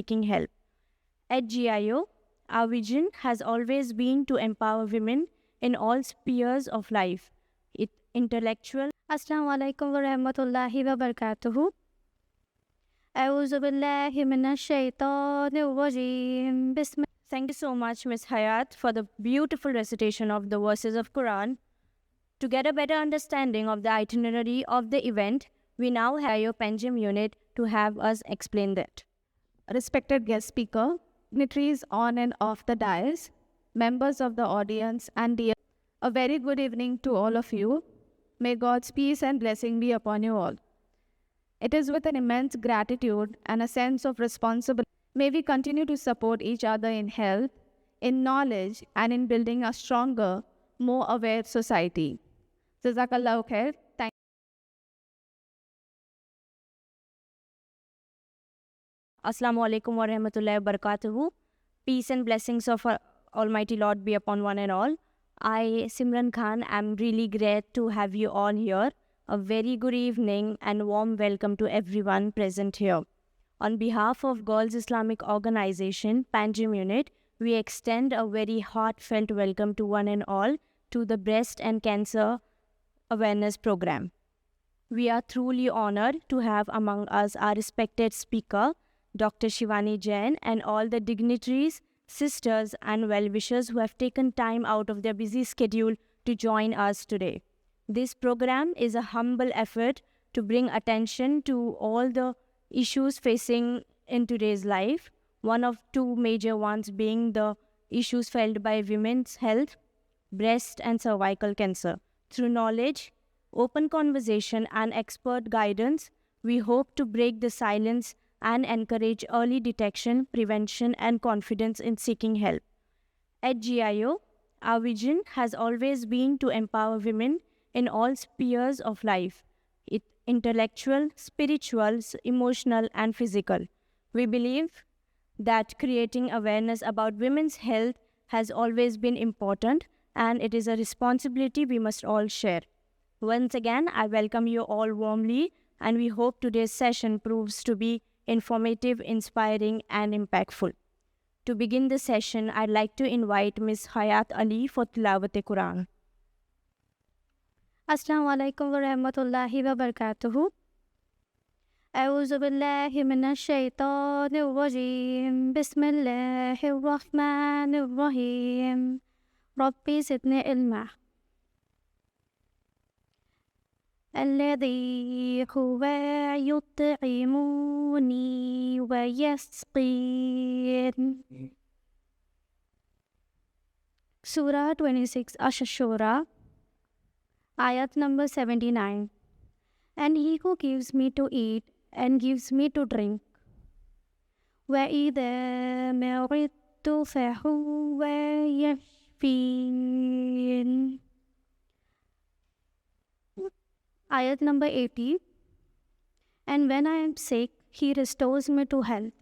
seeking help. At GIO, our vision has always been to empower women in all spheres of life, intellectual. Assalamu alaikum wa rahmatullahi wa barakatuhu. A'udhu billahi minash shaitanir rajim. Thank you so much, Ms. Hayat, for the beautiful recitation of the verses of Quran. To get a better understanding of the itinerary of the event, we now have your Panjim unit to have us explain that. Respected guest speaker, dignitaries on and off the dais, members of the audience, and dear, a very good evening to all of you. May God's peace and blessing be upon you all. It is with an immense gratitude and a sense of responsibility. May we continue to support each other in health, in knowledge, and in building a stronger, more aware society. Jazakallahu khair. Thank Assalamu alaikum wa rahmatullahi wa barakatuhu. Peace and blessings of our Almighty Lord be upon one and all. I, Simran Khan, am really glad to have you all here. A very good evening and warm welcome to everyone present here. On behalf of Girls Islamic Organization, Panjim Unit, we extend a very heartfelt welcome to one and all to the Breast and Cancer Awareness Program. We are truly honored to have among us our respected speaker, Dr. Shivani Jain, and all the dignitaries, sisters, and well-wishers who have taken time out of their busy schedule to join us today. This program is a humble effort to bring attention to all the issues facing in today's life, one of two major ones being the issues felt by women's health, breast and cervical cancer. Through knowledge, open conversation, and expert guidance, we hope to break the silence and encourage early detection, prevention, and confidence in seeking help. At GIO, our vision has always been to empower women in all spheres of life, intellectual, spiritual, emotional, and physical. We believe that creating awareness about women's health has always been important, and it is a responsibility we must all share. Once again, I welcome you all warmly, and we hope today's session proves to be informative, inspiring, and impactful. To begin the session, I'd like to invite Ms. Hayat Ali for Tilawat-e-Quran. Assalamu alaikum wa rahmatullahi wa barakatuhu. A'udhu billahi minash shaitanir rajim. Bismillahir rahmanir rahim. Rabbi zidni ilma. الذي هو يطعمني ويسقين. Surah 26 Ash-Shura, Ayat number 79. And he who gives me to eat and gives me to drink. وَإِذَا مَرِضْتُ فَهُوَ يَشْفِينِ. Ayat number 80. And when I am sick, he restores me to health.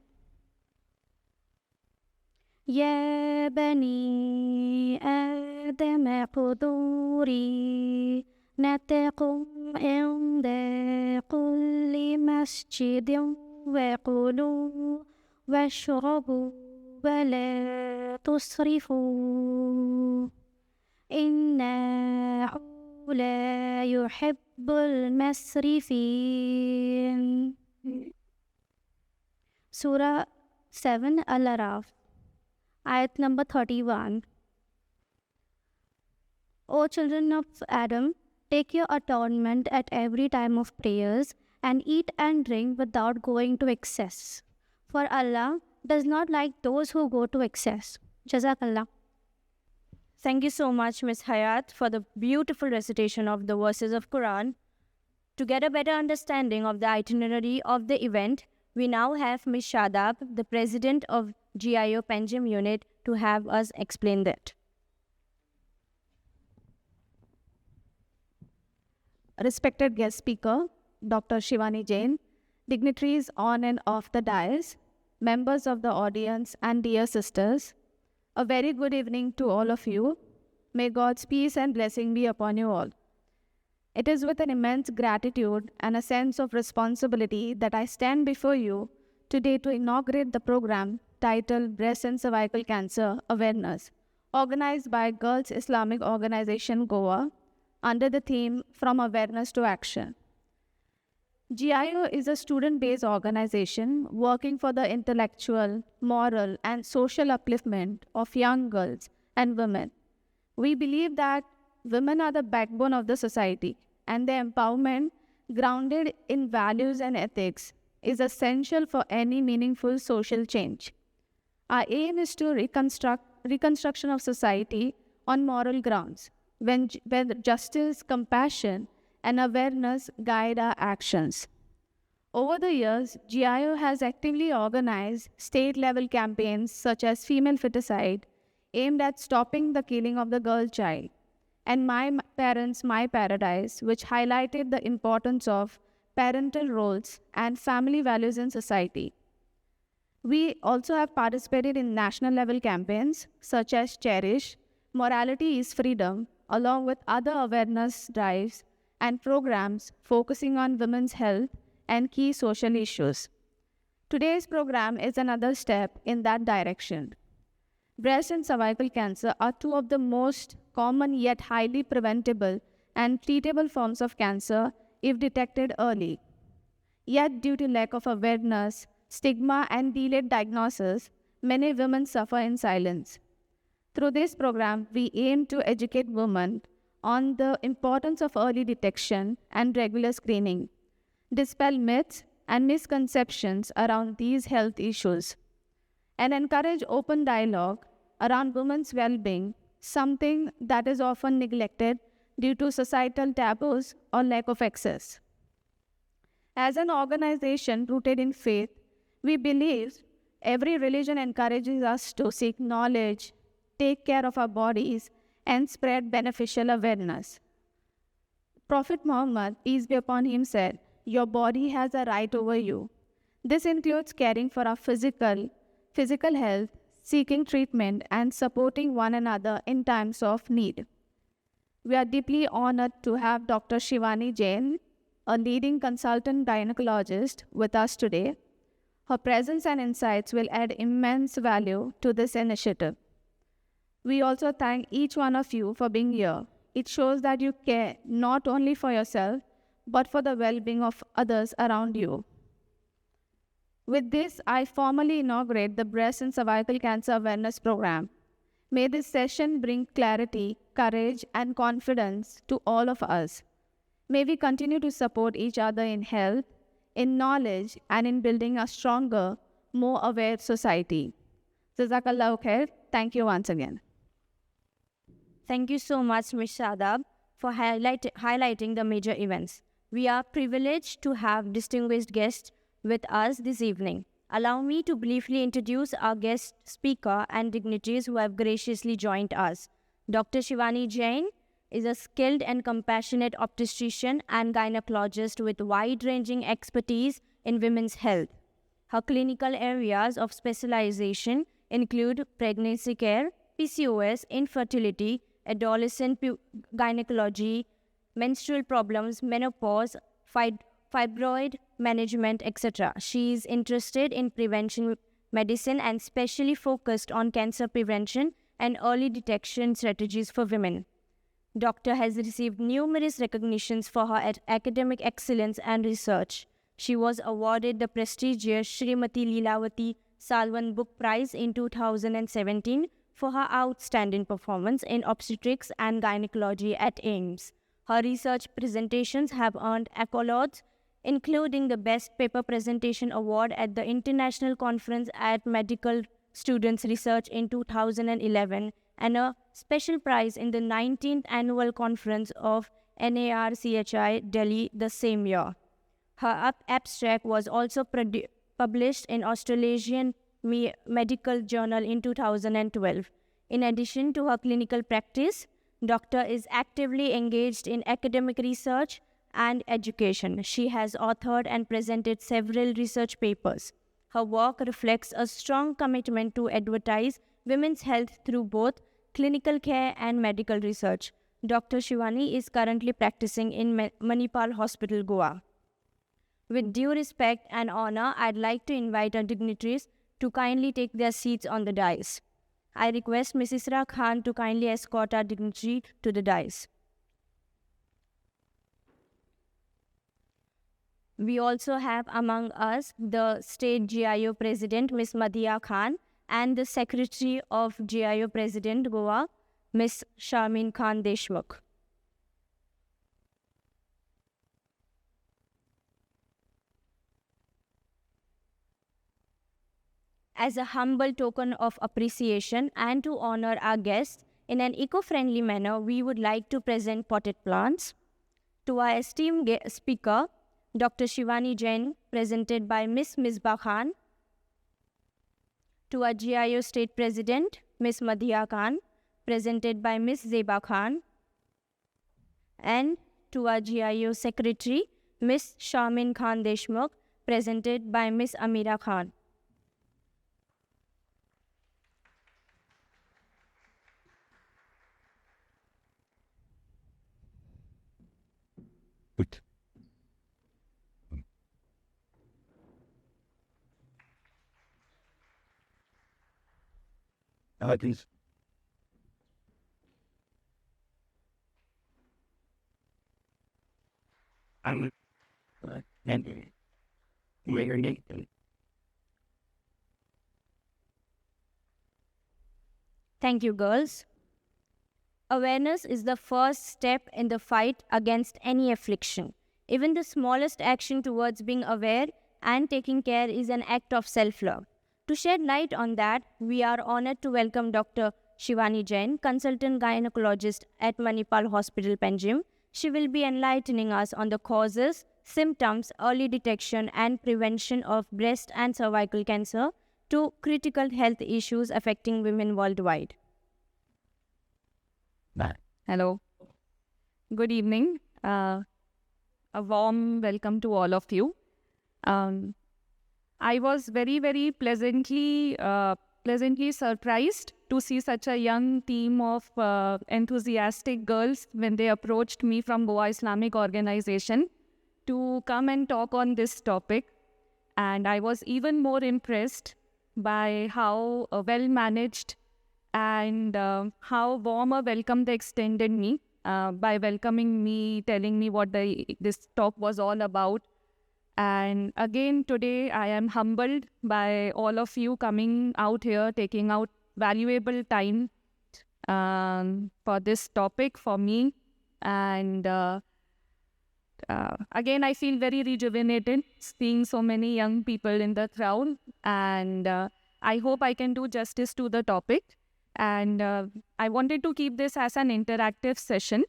يَا بَنِي آدَمَ خُذُوا زِينَتَكُمْ عِنْدَ كُلِّ مَسْجِدٍ وَكُلُوا وَاشْرَبُوا وَلَا تُسْرِفُوا إِنَّهُ لا يحب المسرفين. Surah 7 Al-Araf, Ayat number 31. O children of Adam, take your atonement at every time of prayers and eat and drink without going to excess. For Allah does not like those who go to excess. Jazakallah. Thank you so much, Ms. Hayat, for the beautiful recitation of the verses of Quran. To get a better understanding of the itinerary of the event, we now have Ms. Shadab, the president of GIO Panjim Unit, to have us explain that. respected guest speaker, Dr. Shivani Jain, dignitaries on and off the dais, members of the audience, and dear sisters, a very good evening to all of you. May God's peace and blessing be upon you all. It is with an immense gratitude and a sense of responsibility that I stand before you today to inaugurate the program titled Breast and Cervical Cancer Awareness, organized by Girls Islamic Organization Goa under the theme From Awareness to Action. GIO is a student-based organization working for the intellectual, moral, and social upliftment of young girls and women. We believe that women are the backbone of the society, and their empowerment, grounded in values and ethics, is essential for any meaningful social change. Our aim is to reconstruction of society on moral grounds, when justice, compassion, and awareness guide our actions. Over the years, GIO has actively organized state-level campaigns such as Female Feticide, aimed at stopping the killing of the girl child, and My Parents, My Paradise, which highlighted the importance of parental roles and family values in society. We also have participated in national-level campaigns such as Cherish, Morality is Freedom, along with other awareness drives and programs focusing on women's health and key social issues. Today's program is another step in that direction. Breast and cervical cancer are two of the most common yet highly preventable and treatable forms of cancer if detected early. Yet, due to lack of awareness, stigma, and delayed diagnosis, many women suffer in silence. Through this program, we aim to educate women on the importance of early detection and regular screening, dispel myths and misconceptions around these health issues, and encourage open dialogue around women's well-being, something that is often neglected due to societal taboos or lack of access. As an organization rooted in faith, we believe every religion encourages us to seek knowledge, take care of our bodies, and spread beneficial awareness. Prophet Muhammad, peace be upon him, said, "Your body has a right over you." This includes caring for our physical health, seeking treatment, and supporting one another in times of need. We are deeply honored to have Dr. Shivani Jain, a leading consultant gynecologist, with us today. Her presence and insights will add immense value to this initiative. We also thank each one of you for being here. It shows that you care not only for yourself, but for the well-being of others around you. With this, I formally inaugurate the Breast and Cervical Cancer Awareness Program. May this session bring clarity, courage, and confidence to all of us. May we continue to support each other in health, in knowledge, and in building a stronger, more aware society. Jazakallahu khair. Thank you once again. Thank you so much, Ms. Shadab, for highlighting the major events. We are privileged to have distinguished guests with us this evening. Allow me to briefly introduce our guest speaker and dignitaries who have graciously joined us. Dr. Shivani Jain is a skilled and compassionate obstetrician and gynecologist with wide-ranging expertise in women's health. Her clinical areas of specialization include pregnancy care, PCOS, infertility, adolescent gynecology, menstrual problems, menopause, fibroid management, etc. She is interested in prevention medicine and specially focused on cancer prevention and early detection strategies for women. Doctor has received numerous recognitions for her academic excellence and research. She was awarded the prestigious Shrimati Leelavati Salwan Book Prize in 2017 for her outstanding performance in obstetrics and gynecology at AIIMS. Her research presentations have earned accolades, including the Best Paper Presentation Award at the International Conference at Medical Students Research in 2011 and a special prize in the 19th Annual Conference of NARCHI Delhi the same year. Her abstract was also published in Australasian Medical Journal in 2012. In addition to her clinical practice, Doctor is actively engaged in academic research and education. She has authored and presented several research papers. Her work reflects a strong commitment to advance women's health through both clinical care and medical research. Dr. Shivani is currently practicing in Manipal Hospital, Goa. With due respect and honor, I'd like to invite our dignitaries to kindly take their seats on the dais. I request Ms. Isra Khan to kindly escort our dignitary to the dais. We also have among us the State GIO President, Ms. Madhya Khan, and the Secretary of GIO President, Goa, Ms. Sharmin Khan Deshmukh. As a humble token of appreciation and to honor our guests in an eco-friendly manner, we would like to present potted plants. To our esteemed speaker, Dr. Shivani Jain, presented by Ms. Misbah Khan. To our GIO State President, Ms. Madhya Khan, presented by Ms. Zeba Khan. And to our GIO Secretary, Ms. Sharmin Khan Deshmukh, presented by Ms. Amira Khan. Good. Please. And where Thank you, girls. Awareness is the first step in the fight against any affliction. Even the smallest action towards being aware and taking care is an act of self-love. To shed light on that, we are honored to welcome Dr. Shivani Jain, consultant gynecologist at Manipal Hospital, Panjim. She will be enlightening us on the causes, symptoms, early detection and prevention of breast and cervical cancer to critical health issues affecting women worldwide. Hello. Good evening. A warm welcome to all of you. I was very pleasantly surprised to see such a young team of enthusiastic girls when they approached me from Goa Islamic Organization to come and talk on this topic. And I was even more impressed by how well managed and how warm a welcome they extended me by welcoming me, telling me what this talk was all about. And again, today I am humbled by all of you coming out here, taking out valuable time for this topic for me. And again, I feel very rejuvenated seeing so many young people in the crowd. And I hope I can do justice to the topic. And I wanted to keep this as an interactive session.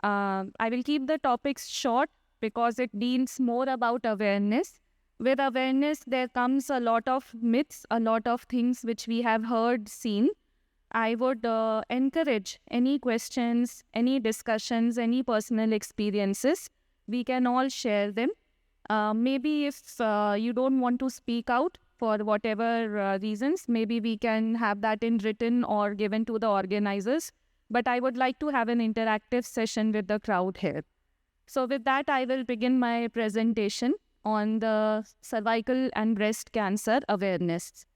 I will keep the topics short because it deals more about awareness. With awareness, there comes a lot of myths, a lot of things which we have heard, seen. I would encourage any questions, any discussions, any personal experiences. We can all share them. Maybe if you don't want to speak out for whatever reasons, maybe we can have that in written or given to the organizers. But I would like to have an interactive session with the crowd here. So with that, I will begin my presentation on the cervical and breast cancer awareness.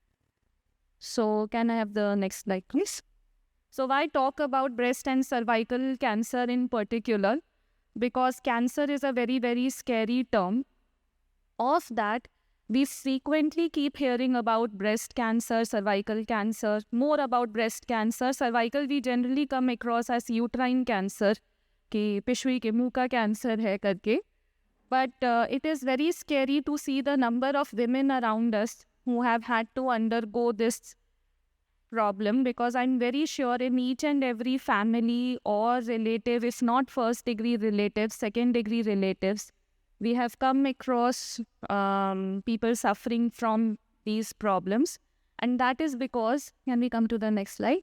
So can I have the next slide, please? So why talk about breast and cervical cancer in particular? Because cancer is a very scary term. Of that, we frequently keep hearing about breast cancer, cervical cancer, more about breast cancer. Cervical we generally come across as uterine cancer, कि पिशवी के मुंह का cancer है करके. But it is very scary to see the number of women around us who have had to undergo this problem, because I'm very sure in each and every family or relative, if not first degree relatives, second degree relatives, we have come across people suffering from these problems. And that is because, can we come to the next slide?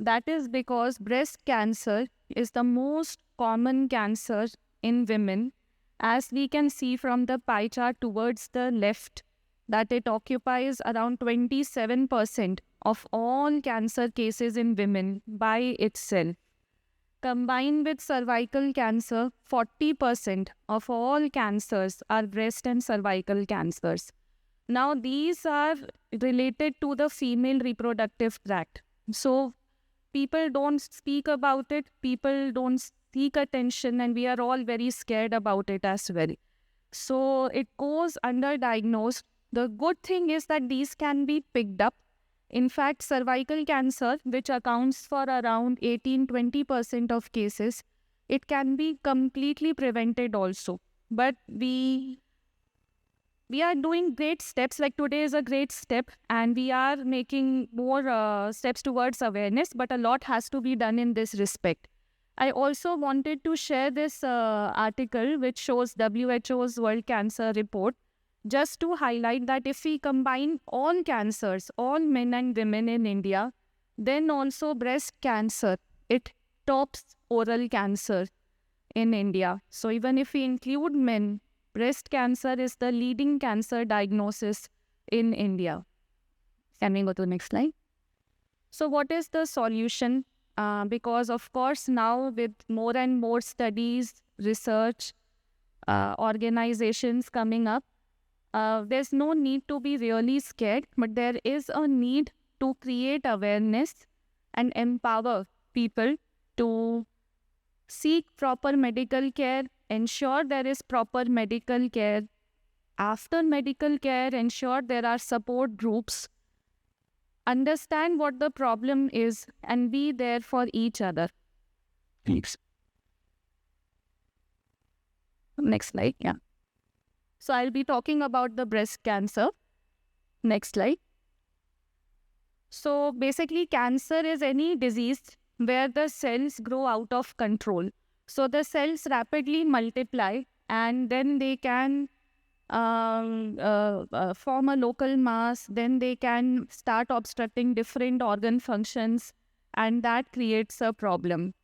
That is because breast cancer is the most common cancer in women, as we can see from the pie chart towards the left, that it occupies around 27% of all cancer cases in women by itself. Combined with cervical cancer, 40% of all cancers are breast and cervical cancers. Now, these are related to the female reproductive tract. So, people don't speak about it, people don't seek attention, and we are all very scared about it as well. So, it goes underdiagnosed. The good thing is that these can be picked up. In fact, cervical cancer, which accounts for around 18-20% of cases, it can be completely prevented also. But we are doing great steps. Like today is a great step, and we are making more steps towards awareness, but a lot has to be done in this respect. I also wanted to share this article which shows WHO's World Cancer Report, just to highlight that if we combine all cancers, all men and women in India, then also breast cancer, it tops oral cancer in India. So even if we include men, breast cancer is the leading cancer diagnosis in India. Can we go to the next slide? So what is the solution? Because of course now with more and more studies, research, organizations coming up, there's no need to be really scared, but there is a need to create awareness and empower people to seek proper medical care, ensure there is proper medical care. After medical care, ensure there are support groups. Understand what the problem is and be there for each other. Thanks. Next slide, yeah. So I'll be talking about the breast cancer. Next slide. So basically cancer is any disease where the cells grow out of control. So the cells rapidly multiply and then they can form a local mass, then they can start obstructing different organ functions, and that creates a problem.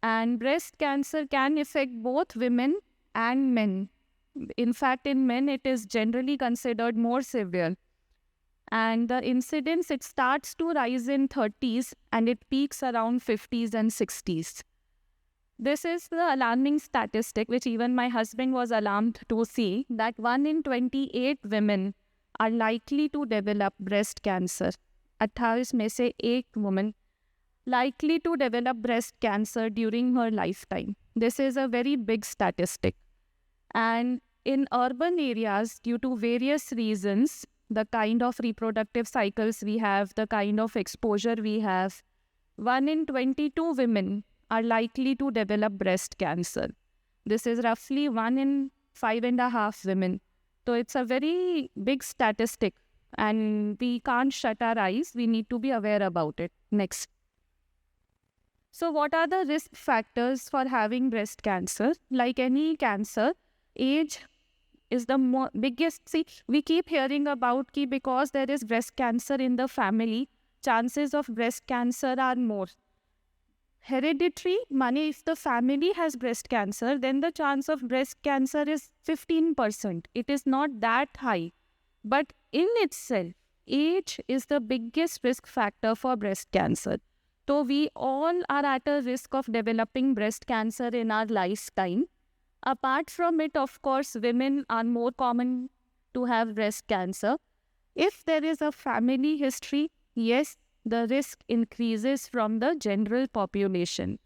And breast cancer can affect both women and men. In fact, in men, it is generally considered more severe. And the incidence, it starts to rise in 30s and it peaks around 50s and 60s. This is the alarming statistic, which even my husband was alarmed to see, that 1 in 28 women are likely to develop breast cancer. 28 में से 1 woman likely to develop breast cancer during her lifetime. This is a very big statistic. And in urban areas, due to various reasons, the kind of reproductive cycles we have, the kind of exposure we have, 1 in 22 women are likely to develop breast cancer. This is roughly 1 in 5.5 women. So it's a very big statistic and we can't shut our eyes. We need to be aware about it. Next. So what are the risk factors for having breast cancer? Like any cancer, age is the biggest. See, we keep hearing about because there is breast cancer in the family, chances of breast cancer are more. Hereditary, money, if the family has breast cancer, then the chance of breast cancer is 15%. It is not that high. But in itself, age is the biggest risk factor for breast cancer. So we all are at a risk of developing breast cancer in our lifetime. Apart from it, of course, women are more common to have breast cancer. If there is a family history, yes, the risk increases from the general population.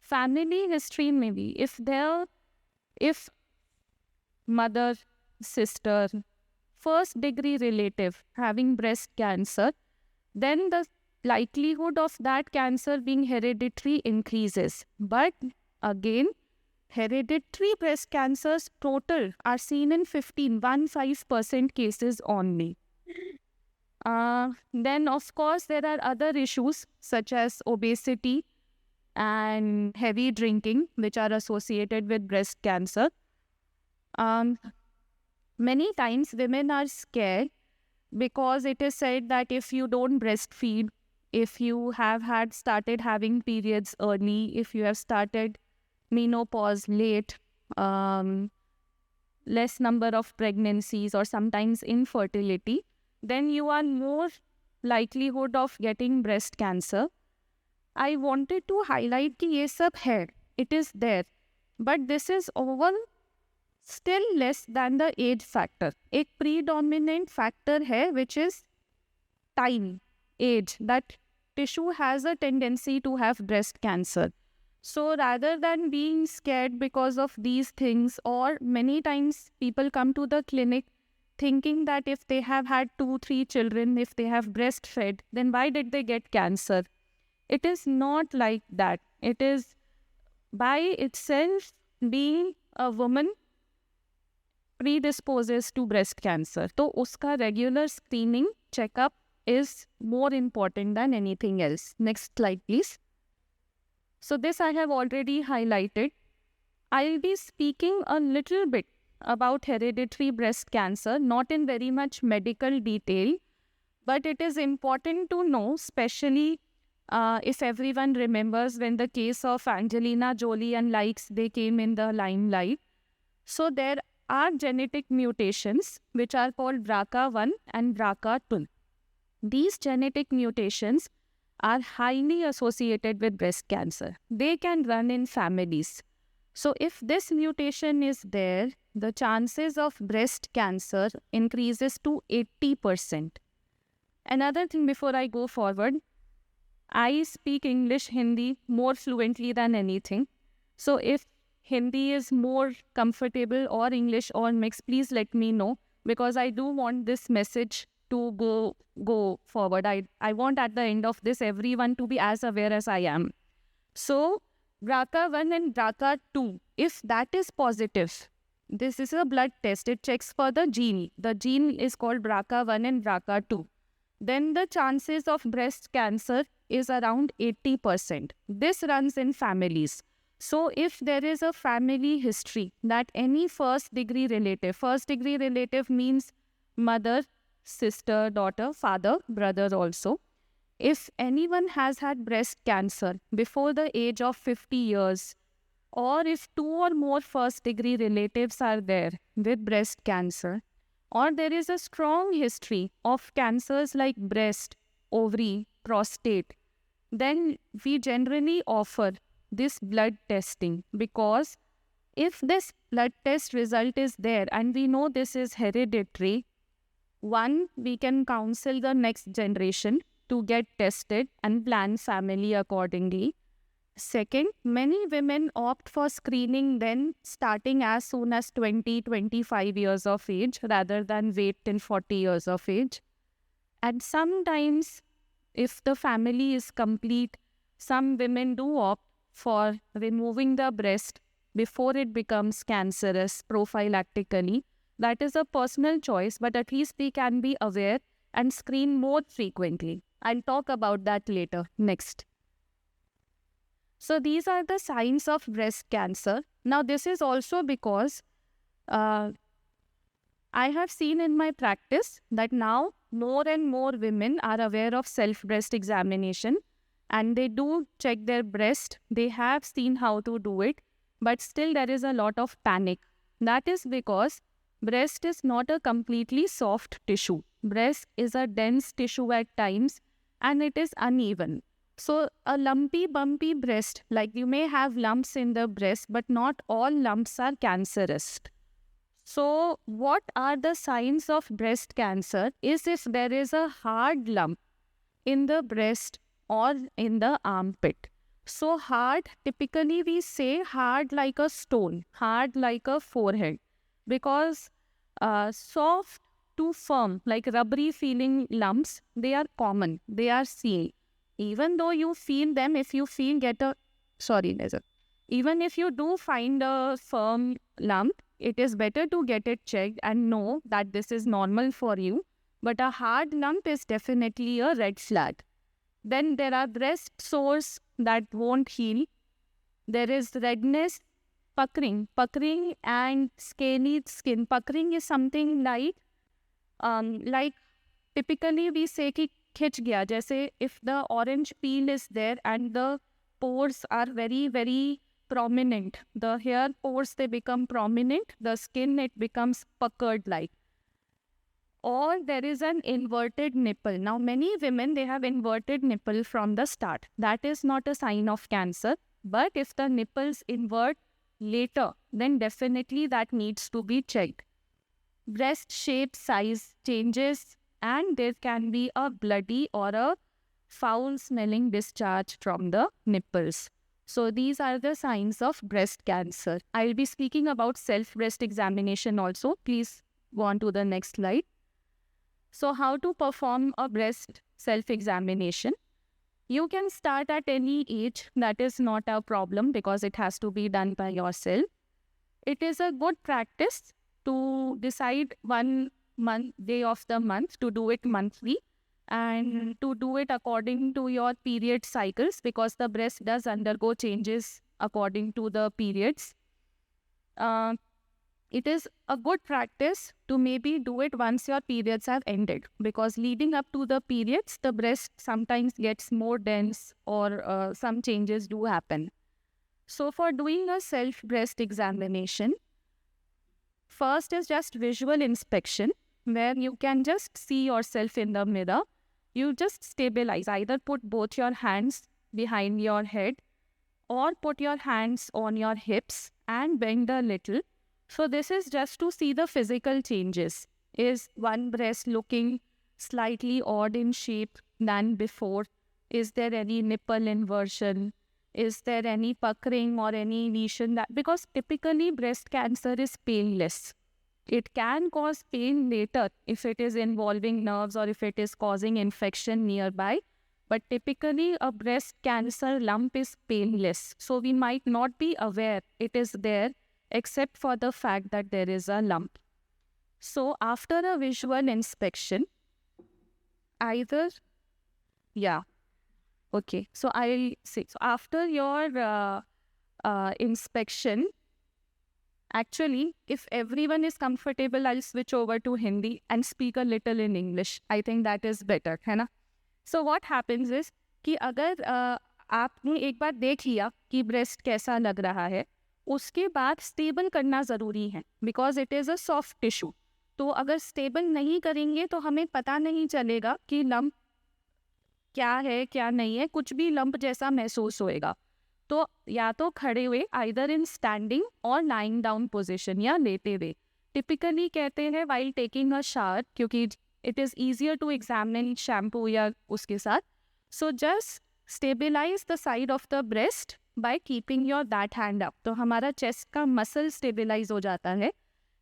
Family history maybe, if mother, sister, first degree relative having breast cancer, then the likelihood of that cancer being hereditary increases. But again, hereditary breast cancers total are seen in 15% cases only. Then of course there are other issues such as obesity and heavy drinking which are associated with breast cancer. Many times women are scared because it is said that if you don't breastfeed, if you have started having periods early, if you have started menopause late, less number of pregnancies or sometimes infertility, then you are more likelihood of getting breast cancer. I wanted to highlight कि ये सब है, it is there, but this is all still less than the age factor. एक predominant factor है which is time, age, that tissue has a tendency to have breast cancer. So rather than being scared because of these things, or many times people come to the clinic thinking that if they have had 2-3 children, if they have breastfed, then why did they get cancer? It is not like that. It is by itself, being a woman predisposes to breast cancer. So uska regular screening checkup is more important than anything else. Next slide, please. So this I have already highlighted. I'll be speaking a little bit about hereditary breast cancer, not in very much medical detail, but it is important to know, especially if everyone remembers when the case of Angelina Jolie and likes, they came in the limelight. So there are genetic mutations which are called BRCA1 and BRCA2. These genetic mutations are highly associated with breast cancer. They can run in families. So if this mutation is there, the chances of breast cancer increases to 80%. Another thing before I go forward, I speak English, Hindi more fluently than anything. So if Hindi is more comfortable or English or mixed, please let me know, because I do want this message to go forward. I want at the end of this everyone to be as aware as I am. So BRCA1 and BRCA2, if that is positive, this is a blood test. It checks for the gene. The gene is called BRCA1 and BRCA2. Then the chances of breast cancer is around 80%. This runs in families. So if there is a family history that any first degree relative means mother, sister, daughter, father, brother also. If anyone has had breast cancer before the age of 50 years, or if 2 or more first degree relatives are there with breast cancer, or there is a strong history of cancers like breast, ovary, prostate, then we generally offer this blood testing, because if this blood test result is there and we know this is hereditary, one, we can counsel the next generation to get tested and plan family accordingly. Second, many women opt for screening then starting as soon as 20-25 years of age rather than wait till 40 years of age. And sometimes, if the family is complete, some women do opt for removing the breast before it becomes cancerous prophylactically. That is a personal choice, but at least we can be aware and screen more frequently. I'll talk about that later. Next. So these are the signs of breast cancer. Now this is also because I have seen in my practice that now more and more women are aware of self-breast examination and they do check their breast. They have seen how to do it, but still there is a lot of panic. That is because breast is not a completely soft tissue. Breast is a dense tissue at times and it is uneven. So a lumpy, bumpy breast, like you may have lumps in the breast, but not all lumps are cancerous. So what are the signs of breast cancer is if there is a hard lump in the breast or in the armpit. So hard, typically we say hard like a stone, hard like a forehead, because soft to firm, like rubbery feeling lumps, they are common, they are seen. Even though you feel them, if you feel even if you do find a firm lump, it is better to get it checked and know that this is normal for you. But a hard lump is definitely a red flag. Then there are breast sores that won't heal. There is redness, puckering and scaly skin. Puckering is something like typically we say ki khich gaya, jaise if the orange peel is there and the pores are very, very prominent. The hair pores, they become prominent. The skin, it becomes puckered like. or there is an inverted nipple. Now, many women, they have inverted nipple from the start. That is not a sign of cancer. But if the nipples invert later, then definitely that needs to be checked. Breast shape, size changes, and there can be a bloody or a foul-smelling discharge from the nipples. So these are the signs of breast cancer. I'll be speaking about self-breast examination also. Please go on to the next slide. So how to perform a breast self-examination? You can start at any age. That is not a problem because it has to be done by yourself. It is a good practice to decide one day of the month to do it monthly and to do it according to your period cycles because the breast does undergo changes according to the periods. It is a good practice to maybe do it once your periods have ended because leading up to the periods, the breast sometimes gets more dense or some changes do happen. So for doing a self-breast examination, first is just visual inspection where you can just see yourself in the mirror. You just stabilize, either put both your hands behind your head or put your hands on your hips and bend a little. So this is just to see the physical changes. Is one breast looking slightly odd in shape than before? Is there any nipple inversion? Is there any puckering or any lesion? Because typically breast cancer is painless. It can cause pain later if it is involving nerves or if it is causing infection nearby. But typically a breast cancer lump is painless. So we might not be aware it is there except for the fact that there is a lump. So after a visual inspection, so I'll say, so after your inspection, actually, if everyone is comfortable, I'll switch over to Hindi and speak a little in English. I think that is better, है ना? So what happens is कि अगर आपने एक बार देख लिया कि breast कैसा लग रहा है, उसके बाद stable करना ज़रूरी है because it is a soft tissue. तो अगर stable नहीं करेंगे तो हमें पता नहीं चलेगा कि lump क्या है क्या नहीं है, कुछ भी lump जैसा महसूस होएगा. तो या तो खड़े हुए either in standing or lying down position या लेटे हुए. Typically कहते हैं while taking a shower क्योंकि it is easier to examine shampoo या उसके साथ. So just stabilize the side of the breast by keeping your that hand up. तो हमारा chest का muscle stabilize हो जाता है.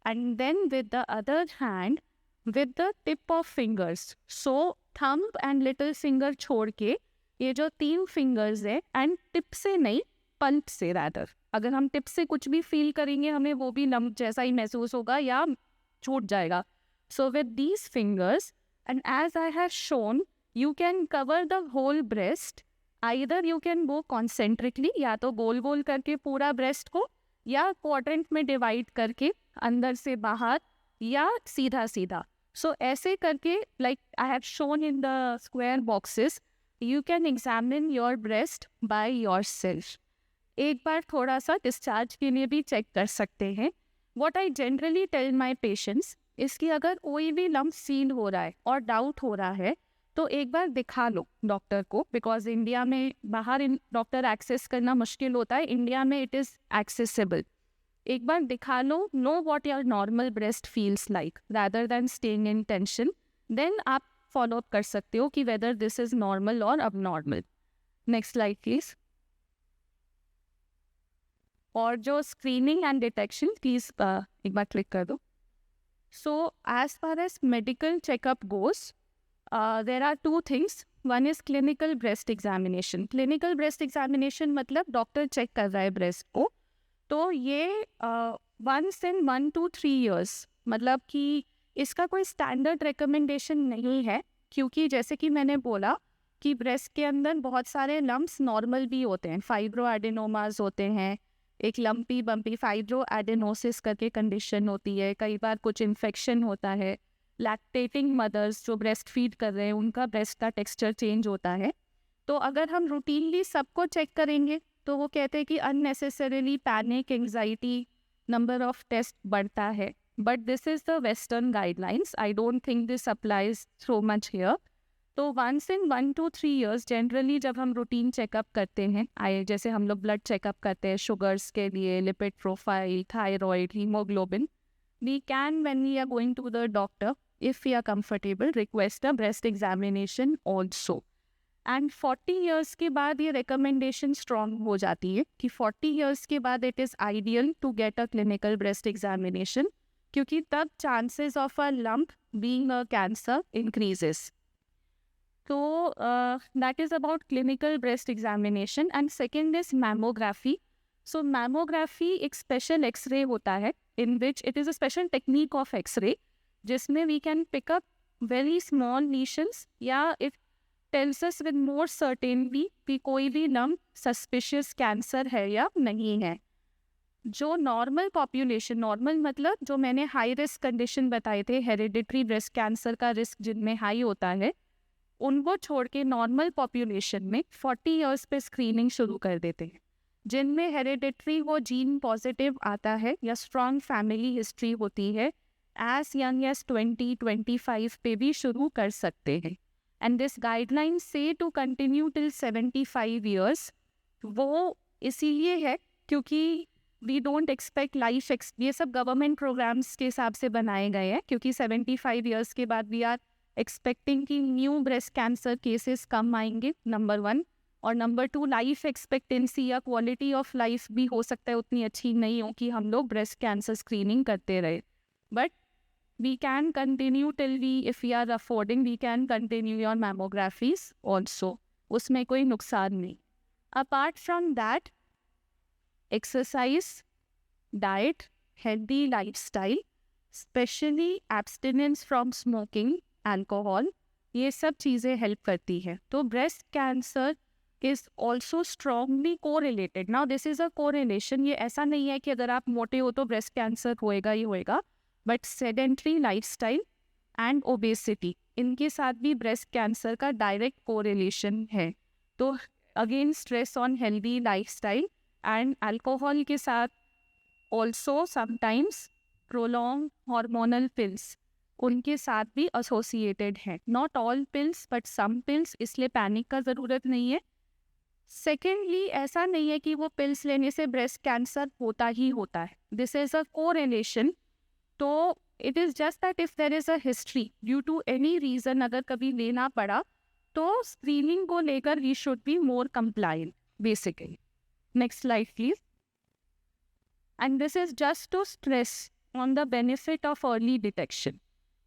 And then with the other hand, with the tip of fingers. So thumb and little finger छोड़ के ये जो 3 fingers है and tip से नहीं, pulp से rather. अगर हम tip से कुछ भी feel करेंगे हमें वो भी lump जैसा ही महसूस होगा या छूट जाएगा. So with these fingers, and as I have shown, you can cover the whole breast. Either you can go concentrically, या तो गोल गोल करके पूरा breast को, या quadrant में divide करके अंदर से बाहर, या सीधा सीधा. So ऐसे करके, like I have shown in the square boxes, you can examine your breast by yourself. एक बार थोड़ा सा discharge के लिए भी check कर सकते हैं. What I generally tell my patients is कि अगर कोई भी lump feel हो रहा है और doubt हो रहा है तो एक बार दिखा लो डॉक्टर को, बिकॉज इंडिया में बाहर डॉक्टर एक्सेस करना मुश्किल होता है, इंडिया में इट इज़ एक्सेसिबल. एक बार दिखा लो, know what your normal breast feels like rather than staying in tension, then आप फॉलो अप कर सकते हो कि वेदर दिस इज नॉर्मल और अब नॉर्मल. Next slide please. और जो स्क्रीनिंग एंड डिटेक्शन प्लीज एक बार क्लिक कर दो. So as far as medical checkup goes, there are 2 things. One is clinical breast examination. Clinical breast examination मतलब doctor check कर रहा है ब्रेस्ट को. तो ये once in 1 to 3 years, मतलब कि इसका कोई स्टैंडर्ड रिकमेंडेशन नहीं है, क्योंकि जैसे कि मैंने बोला कि ब्रेस्ट के अंदर बहुत सारे लम्प्स नॉर्मल भी होते हैं, फाइब्रो एडेनोमास होते हैं, एक लंपी बम्पी फाइब्रो एडेनोसिस करके कंडीशन होती है, कई बार कुछ इन्फेक्शन होता है. लैक्टेटिंग मदर्स जो ब्रेस्ट फीड कर रहे हैं उनका ब्रेस्ट का टेक्सचर चेंज होता है. तो अगर हम रूटीनली सबको चेक करेंगे तो वो कहते हैं कि unnecessarily panic, anxiety, number of test बढ़ता है. But this is the western guidelines. I don't think this applies so much here. तो once in 1 to 3 years generally जब हम रूटीन चेकअप करते हैं, जैसे हम लोग ब्लड चेकअप करते हैं शुगर्स के लिए, lipid profile, thyroid, haemoglobin, we can, when we are going to the doctor, if we are comfortable, request a breast examination also. And 40 years के बाद ये रिकमेंडेशन स्ट्रॉन्ग हो जाती है कि 40 years के बाद it is ideal to get a clinical breast examination, क्योंकि तब chances of a lump being a cancer increases. तो that is about clinical breast examination. And second is mammography. So mammography एक स्पेशल एक्सरे होता है in which it is a special technique of X-ray जिसमें we can pick up very small lesions, या it tells us with more certainty कि कोई भी lump suspicious cancer है या नहीं है. जो नॉर्मल पॉपुलेशन, नॉर्मल मतलब जो मैंने हाई रिस्क कंडीशन बताए थे, हेरिडिटरी ब्रेस्ट कैंसर का रिस्क जिनमें हाई होता है, उनको छोड़ के नॉर्मल पॉपुलेशन में 40 years पे स्क्रीनिंग शुरू कर देते हैं. जिनमें हेरिडिटरी वो जीन पॉजिटिव आता है या स्ट्रॉन्ग फैमिली हिस्ट्री होती है, एज यंग एज 20-25 पे भी शुरू कर सकते हैं. एंड दिस गाइडलाइन से टू कंटिन्यू टिल 75 years. वो इसीलिए है क्योंकि वी डोंट एक्सपेक्ट लाइफ ये सब गवर्नमेंट प्रोग्राम्स के हिसाब से बनाए गए हैं, क्योंकि 75 years के बाद वी आर एक्सपेक्टिंग कि न्यू ब्रेस्ट कैंसर केसेस कम आएंगे, नंबर 1. और नंबर 2, लाइफ एक्सपेक्टेंसी या क्वालिटी ऑफ लाइफ भी हो सकता है उतनी अच्छी नहीं हो कि हम लोग ब्रेस्ट कैंसर स्क्रीनिंग करते रहे. But we can continue till we, if we are affording, we can continue your mammographies also. उसमें कोई नुकसान नहीं. Apart from that, exercise, diet, healthy lifestyle, especially abstinence from smoking, alcohol, ये सब चीज़ें help करती है. तो breast cancer is also strongly correlated. Now this is a correlation. ये ऐसा नहीं है कि अगर आप मोटे हो तो ब्रेस्ट कैंसर होएगा ही होएगा, but sedentary lifestyle and obesity, इनके साथ भी ब्रेस्ट कैंसर का डायरेक्ट कोरिलेशन है. तो again stress on healthy lifestyle and alcohol के साथ also sometimes prolong hormonal pills, उनके साथ भी एसोसिएटेड है. Not all pills but some pills, इसलिए पैनिक का ज़रूरत नहीं है. सेकेंडली, ऐसा नहीं है कि वो पिल्स लेने से ब्रेस्ट कैंसर होता ही होता है. This is a correlation. तो it is just that if there is a history due to any reason, अगर कभी लेना पड़ा तो स्क्रीनिंग को लेकर we should be more compliant basically. Next slide please. And this is just to stress on the benefit of early detection,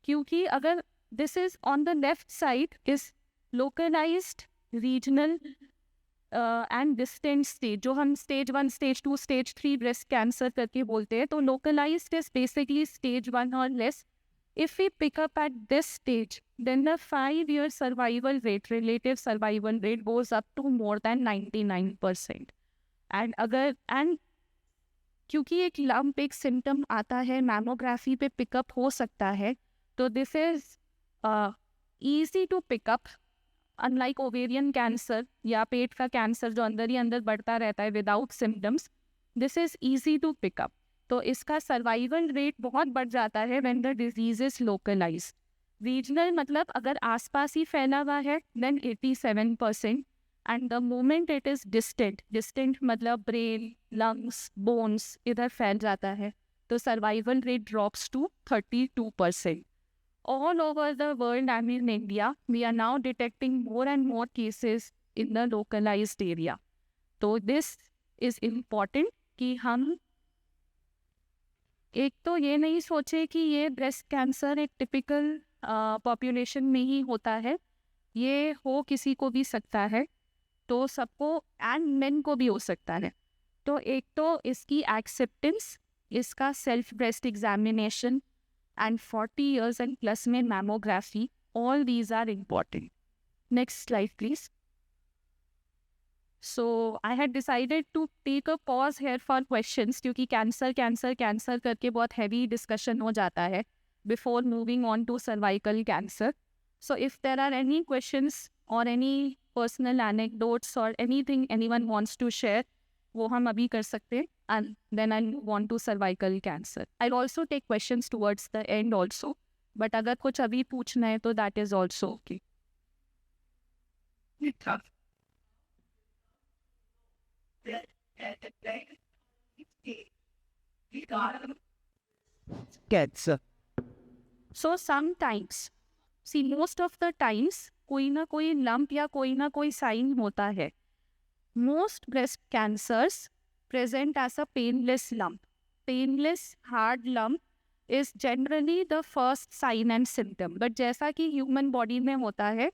क्योंकि अगर this is on the left side is localised, regional and distant stage, जो हम stage 1, stage 2, stage 3 breast cancer करके बोलते हैं. तो localised is basically stage 1 और less. If we pick up at this stage, then the 5-year survival rate, relative survival rate goes up to more than 99%. And क्योंकि एक lump, एक symptom आता है, मैमोग्राफी पे पिकअप हो सकता है, तो this is easy to pick up. Unlike ovarian cancer या पेट का कैंसर जो अंदर ही अंदर बढ़ता रहता है without symptoms, this is easy to pick up. तो इसका सर्वाइवल रेट बहुत बढ़ जाता है when the disease is localised. Regional मतलब अगर आसपास ही फैला हुआ है then 87%. And the moment it is distant मतलब ब्रेन, लंग्स, बोन्स इधर फैल जाता है, तो survival rate drops to 32%. All over the world and in India, we are now detecting more and more cases in the localized area. तो this is important कि हम एक तो ये नहीं सोचे कि ये ब्रेस्ट कैंसर एक टिपिकल पॉपुलेशन में ही होता है, ये हो किसी को भी सकता है, तो सबको एंड मेन को भी हो सकता है. तो एक तो इसकी एक्सेप्टेंस, इसका self breast examination and 40 years and plus में mammography, all these are important. Next slide please. So I had decided to take a pause here for questions क्योंकि कैंसर करके बहुत heavy discussion हो जाता है before moving on to cervical cancer. So if there are any questions or any personal anecdotes or anything anyone wants to share, वो हम अभी कर सकते हैं. and then I'll move on to cervical cancer. I'll also take questions towards the end also, but अगर कुछ अभी पूछना है तो that is also okay. Cancer. So sometimes, see, most of the times कोई ना कोई lump या कोई ना कोई sign होता है. Most breast cancers present as a painless lump. Painless hard lump is generally the first sign and symptom. But जैसा कि human body में होता है,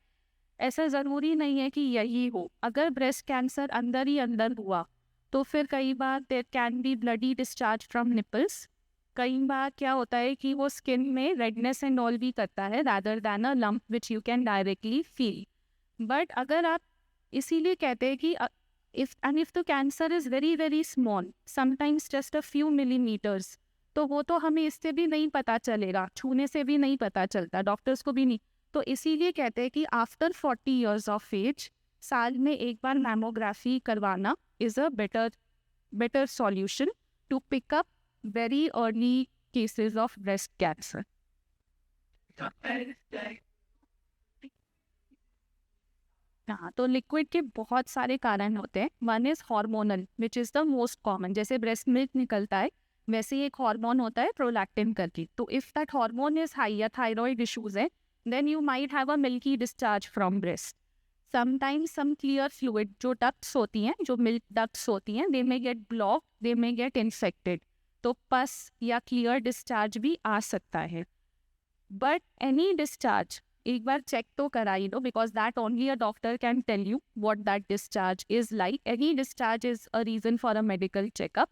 ऐसा ज़रूरी नहीं है कि यही हो. अगर breast cancer अंदर ही अंदर हुआ, तो फिर कई बार there can be bloody discharge from nipples. कई बार क्या होता है कि वो स्किन में रेडनेस एंड ऑल भी करता है rather than a lump which you can directly feel. But अगर आप इसीलिए कहते हैं कि if the cancer is very very small, sometimes just a few millimeters, तो वो तो हमें इससे भी नहीं पता चलेगा, छूने से भी नहीं पता चलता, डॉक्टर्स को भी नहीं. तो इसीलिए कहते हैं कि आफ्टर 40 years ऑफ एज साल में एक बार मैमोग्राफी करवाना is a better solution to pick up very early cases of breast cancer. हाँ, तो लिक्विड के बहुत सारे कारण होते हैं. One is hormonal which is the most common. जैसे ब्रेस्ट मिल्क निकलता है वैसे ही एक हार्मोन होता है प्रोलैक्टिन करके. तो if that hormone is high या थायराइड इश्यूज है then you might have a milky discharge from breast. Sometimes some clear fluid जो डक्ट्स होती हैं, जो मिल्क डक्ट्स होती हैं, they may get block, they may get infected. तो pus या क्लियर डिस्चार्ज भी आ सकता है. बट एनी डिस्चार्ज एक बार चेक तो करा ही लो, because that only a doctor can tell you what that discharge is like. Any discharge is a reason for a medical checkup.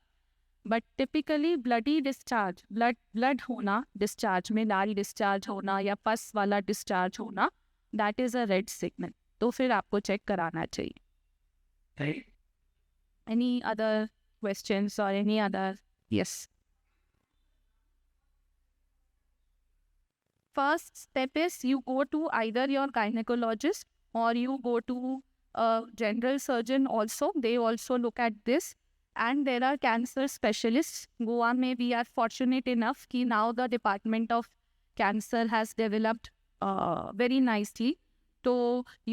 But typically bloody discharge, blood होना, discharge में लाल discharge होना या पस वाला डिस्चार्ज होना, that is a red signal. तो फिर आपको चेक कराना चाहिए. एनी अदर क्वेश्चंस और any other? Yes. First step is you go to either your gynecologist or you go to a general surgeon also. They also look at this. And there are cancer specialists. Goa mein we are fortunate enough कि now the Department of Cancer has developed very nicely. So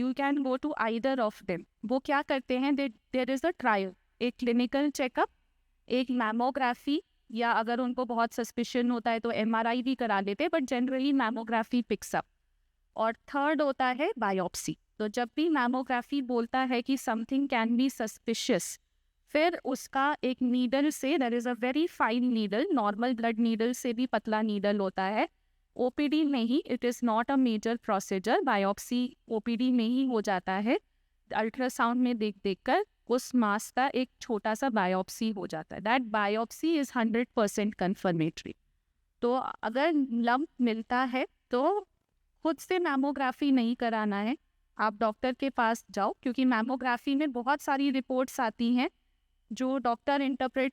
you can go to either of them. वो क्या करते हैं? There is a trial. एक clinical checkup, एक mammography, या अगर उनको बहुत सस्पिशन होता है तो MRI भी करा लेते हैं, but generally mammography picks up. और थर्ड होता है बायोप्सी. तो जब भी मैमोग्राफी बोलता है कि समथिंग कैन बी सस्पिशियस, फिर उसका एक नीडल से, there is a very fine needle, normal blood needle से भी पतला नीडल होता है. OPD में ही, it is not a major procedure. Biopsy OPD में ही हो जाता है. अल्ट्रासाउंड में देख कर उस मास का एक छोटा सा बायोप्सी हो जाता है. That biopsy is 100% confirmatory. तो अगर लंप मिलता है तो खुद से मैमोग्राफी नहीं कराना है, आप डॉक्टर के पास जाओ, क्योंकि मैमोग्राफी में बहुत सारी रिपोर्ट्स आती हैं जो डॉक्टर इंटरप्रेट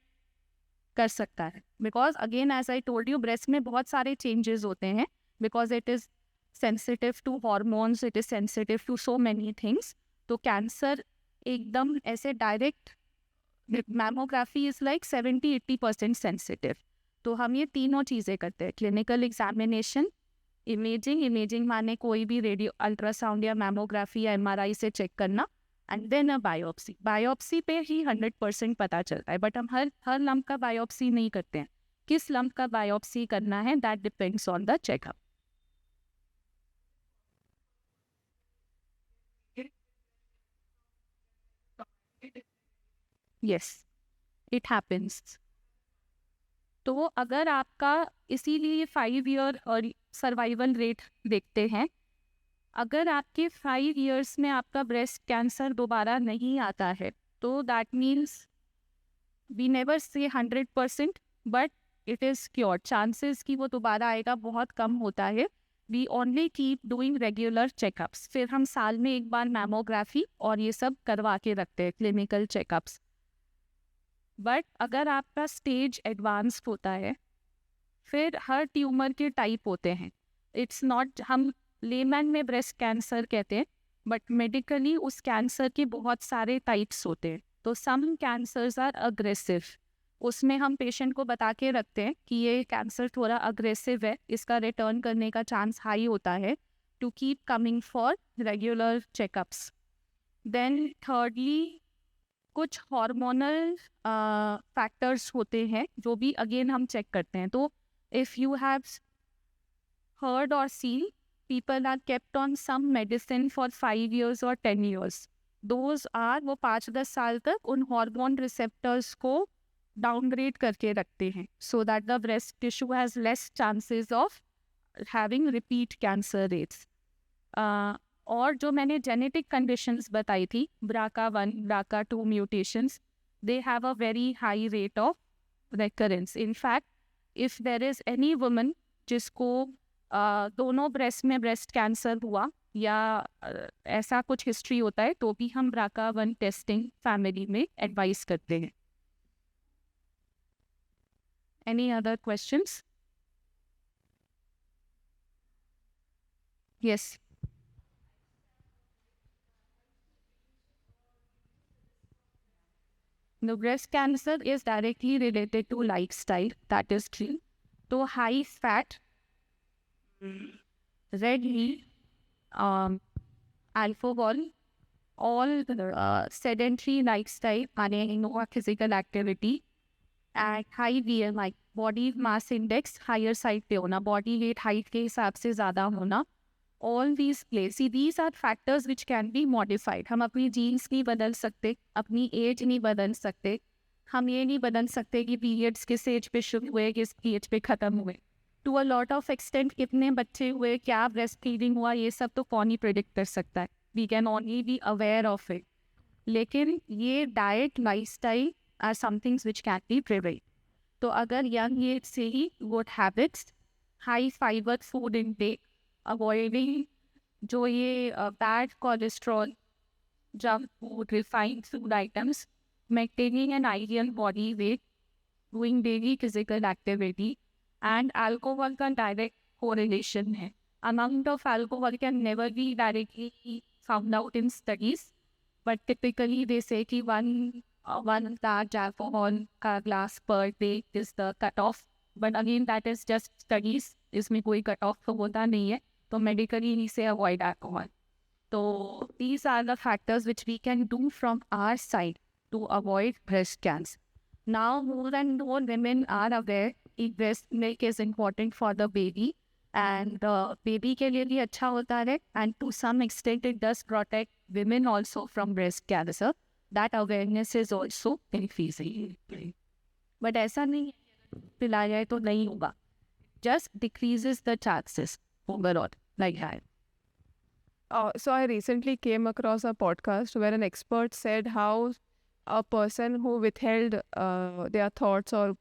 कर सकता है. Because again as I told you, breast में बहुत सारे चेंजेस होते हैं, because it is sensitive to hormones, it is sensitive to so many things. तो कैंसर एकदम ऐसे direct, mammography is like 70-80% sensitive. तो हम ये तीनों चीज़ें करते हैं, क्लिनिकल एग्जामिनेशन, इमेजिंग माने कोई भी रेडियो, अल्ट्रासाउंड या मैमोग्राफी या MRI से चेक करना, and then a biopsy. Biopsy पे ही 100% पता चलता है. बट हम हर लम्प का बायोप्सी नहीं करते हैं. किस लम्प का बायोप्सी करना है, that depends on the checkup. Yes, it happens. तो अगर आपका, इसीलिए 5 ईयर और सर्वाइवल रेट देखते हैं, अगर आपके 5 इयर्स में आपका ब्रेस्ट कैंसर दोबारा नहीं आता है तो that means we never say 100%, but it is cure. Chances कि वो दोबारा आएगा बहुत कम होता है. We only keep doing regular checkups. फिर हम साल में एक बार मैमोग्राफी और ये सब करवा के रखते हैं, क्लिनिकल चेकअप्स. बट अगर आपका स्टेज एडवांस्ड होता है, फिर हर ट्यूमर के टाइप होते हैं. इट्स नॉट, हम लेमैन में ब्रेस्ट कैंसर कहते हैं, बट मेडिकली उस कैंसर के बहुत सारे टाइप्स होते हैं. तो सम कैंसर्स आर अग्रेसिव, उसमें हम पेशेंट को बता के रखते हैं कि ये कैंसर थोड़ा अग्रेसिव है, इसका रिटर्न करने का चांस हाई होता है, to keep coming for regular checkups. Then thirdly कुछ हार्मोनल फैक्टर्स होते हैं जो भी अगेन हम चेक करते हैं. तो if you have heard or seen, people are kept on some medicine for 5 years or 10 years. Those are वो 5-10 साल तक उन हार्मोन रिसेप्टर्स को डाउनग्रेड करके रखते हैं, so that the breast tissue has less chances of having repeat cancer rates. और जो मैंने जेनेटिक कंडीशंस बताई थी, BRCA1, BRCA2 mutations, they have a very high rate of recurrence. In fact, if there is any woman जिसको दोनों breast में breast cancer हुआ या ऐसा कुछ हिस्ट्री होता है, तो भी हम BRCA1 टेस्टिंग फैमिली में एडवाइस करते हैं. Any other questions? Yes. The breast cancer is directly related to lifestyle, that is true. तो high fat, red meat, alcohol, all sedentary lifestyle, no physical activity, and high BMI, body mass index higher side पे होना, body weight height के हिसाब से ज़्यादा होना, all these play. See, these are factors which can be modified. हम अपनी genes नहीं बदल सकते, अपनी age नहीं बदल सकते, हम ये नहीं बदल सकते कि पीरियड्स किस एज पे शुरू हुए, किस एज पे ख़त्म हुए. To a lot of extent कितने बच्चे हुए, क्या ब्रेस्ट फीडिंग हुआ, ये सब तो कौन ही प्रिडिक्ट कर सकता है. We can only be aware of it. लेकिन ये diet, lifestyle are somethings which can be prevent. तो अगर यंग एज से ही good habits, high fibre food intake, avoiding जो ये bad cholesterol, junk food, refined food items, maintaining an ideal body weight, doing daily physical activity, and alcohol का direct correlation है. Amount of alcohol can never be directly found out in studies, but typically they say कि one large alcohol का glass per day is the cutoff. But again, that is just studies. इसमें कोई cutoff तो होता नहीं है, तो medically ही से avoid alcohol. So these are the factors which we can do from our side to avoid breast cancer. Now more and more women are aware that breast milk is important for the baby, and baby के लिए भी अच्छा होता है, and to some extent it does protect women also from breast cancer. That awareness is also increasing. But ऐसा नहीं है पिलाया जाए तो नहीं होगा. Just decreases the chances overall like that. So I recently came across a podcast where an expert said how a person who withheld their thoughts or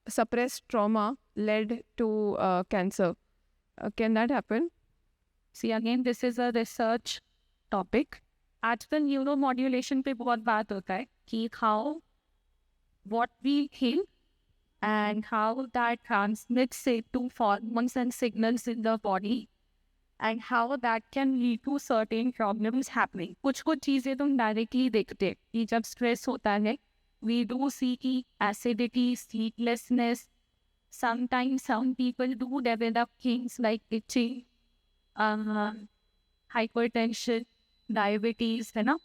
suppressed trauma led to cancer. Can that happen? See, again, this is a research topic. आजकल neuromodulation पे बहुत बात होता है कि how what we think and how that transmits it to hormones and signals in the body, and how that can lead to certain problems happening. कुछ चीज़ें तुम डायरेक्टली देखते हैं कि जब स्ट्रेस होता है, we do see कि acidity, sleeplessness, sometimes some people do develop things like itching, hypertension, diabetes, है ना?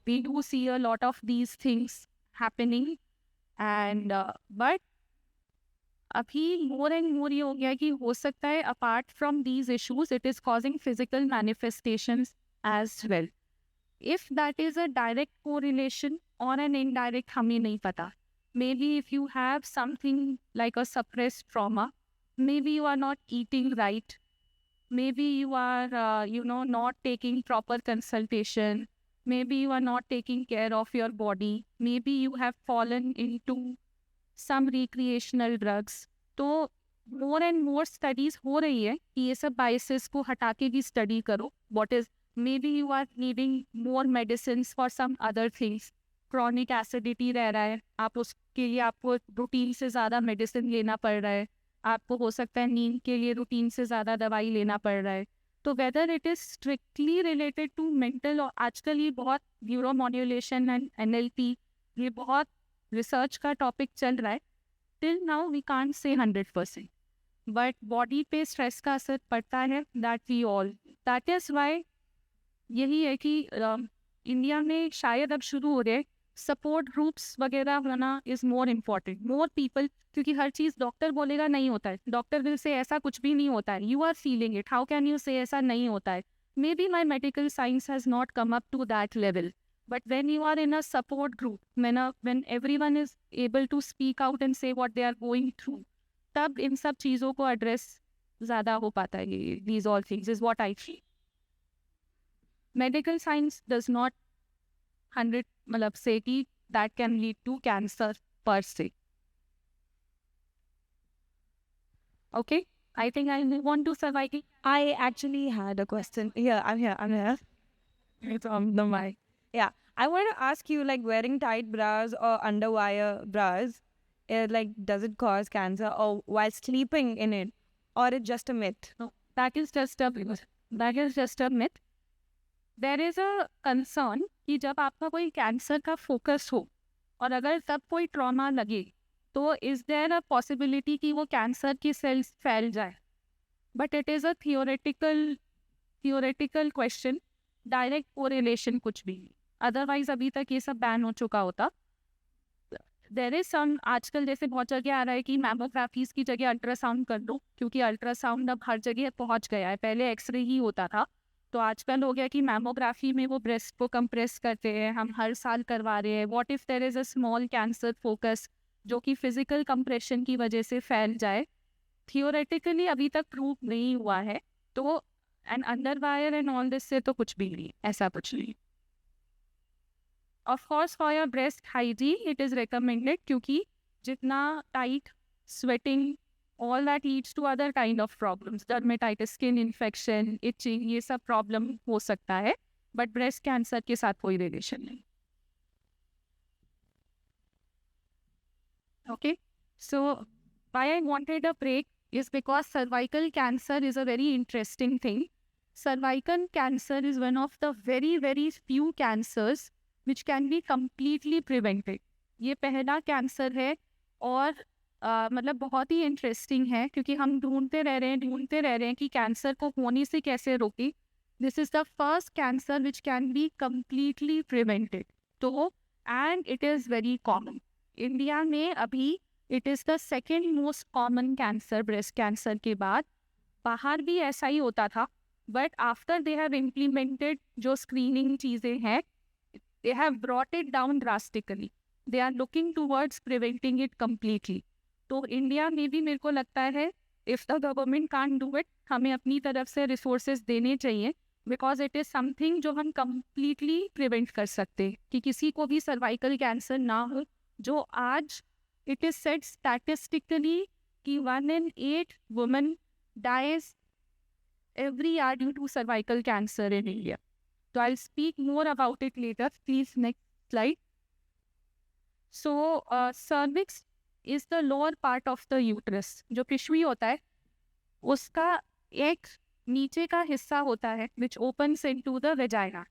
We do see a lot of these things happening, and but अभी more and more ये हो गया कि हो सकता है apart from these issues it is causing physical manifestations as well. If that is a direct correlation or an indirect, हमें नहीं पता. Maybe if you have something like a suppressed trauma, maybe you are not eating right, maybe you are not taking proper consultation, maybe you are not taking care of your body, maybe you have fallen into some recreational drugs. तो more and more studies हो रही है कि ये सब biases को हटा के भी study करो. What is, maybe you are needing more medicines for some other things. Chronic acidity रह रहा है, आप उसके लिए आपको रूटीन से ज़्यादा मेडिसिन लेना पड़ रहा है, आपको हो सकता है नींद के लिए रूटीन से ज़्यादा दवाई लेना पड़ रहा है. तो whether it is strictly related to mental, और आजकल ये बहुत न्यूरोमॉड्यूलेशन एंड NLP ये बहुत रिसर्च का टॉपिक चल रहा है, till now we can't say 100%, but body पे स्ट्रेस का असर पड़ता है, that we all, that is why यही है कि इंडिया में शायद अब शुरू हो रहे सपोर्ट ग्रुप्स वगैरह होना is more important, more people, क्योंकि हर चीज़ डॉक्टर बोलेगा नहीं होता है, डॉक्टर विल से ऐसा कुछ भी नहीं होता है, you are feeling it, how can you say ऐसा नहीं होता है, maybe my medical science has not come up to that level, but when you are in a support group, when everyone is able to speak out and say what they are going through, तब इन सब चीज़ों को address ज़्यादा हो पाता है. These all things is what I feel. Medical science does not 100 मतलब say कि that can lead to cancer per se. Okay, I think I want to survive. I actually had a question. Yeah, I'm here. It's on the mic. Yeah, I want to ask you, like, wearing tight bras or underwire bras, like, does it cause cancer or while sleeping in it, or it's just a myth? No, that is just a myth. There is a concern कि जब आपका कोई cancer का focus हो और अगर तब कोई ट्रॉमा लगे तो इज देयर अ पॉसिबिलिटी कि वो कैंसर की सेल्स फैल जाए, but it is a theoretical question, direct correlation कुछ भी नहीं, अदरवाइज अभी तक ये सब बैन हो चुका होता. देर इज सम, आजकल जैसे बहुत जगह आ रहा है कि मैमोग्राफीज की जगह अल्ट्रासाउंड कर दो, क्योंकि अल्ट्रासाउंड अब हर जगह पहुंच गया है, पहले एक्सरे ही होता था, तो आजकल हो गया कि मैमोग्राफी में वो ब्रेस्ट को कंप्रेस करते हैं, हम हर साल करवा रहे हैं. What if there is a small cancer focus जो कि फिजिकल कंप्रेशन की वजह से फैल जाए, थियोरेटिकली अभी तक प्रूव नहीं हुआ है, तो and underwire and all this से तो कुछ भी नहीं, ऐसा कुछ नहीं. Of course for your breast hygiene it is recommended, क्योंकि जितना tight, sweating, all that leads to other kind of problems, dermatitis, skin infection, itching, ये सब प्रॉब्लम हो सकता है, बट ब्रेस्ट कैंसर के साथ कोई रिलेशन नहीं. Okay, so why I wanted a break is because cervical cancer is a very interesting thing. Cervical cancer is one of the very few cancers which can be completely prevented. ये पहला cancer है और मतलब बहुत ही interesting है, क्योंकि हम ढूंढते रह रहे हैं कि कैंसर को होने से कैसे रोके. This is the first cancer which can be completely prevented. तो and it is very common India में अभी, it is the second most common cancer breast cancer के बाद. बाहर भी ऐसा ही होता था, but after they have implemented जो स्क्रीनिंग चीज़ें हैं, they have brought it down drastically. They are looking towards preventing it completely. तो इंडिया में भी मेरे को लगता है if the government can't do it, हमें अपनी तरफ से रिसोर्सेज देने चाहिए, बिकॉज इट इज़ समथिंग जो हम कम्प्लीटली प्रिवेंट कर सकते हैं कि किसी को भी सर्वाइकल कैंसर ना हो. जो आज इट इज़ सेड स्टैटिस्टिकली कि 1 in 8 women dies every year due to cervical cancer in India. तो I will speak more about it later. Please next slide. So cervix is the lower part of the uterus. जो पिशवी होता है उसका एक नीचे का हिस्सा होता है which opens into the vagina,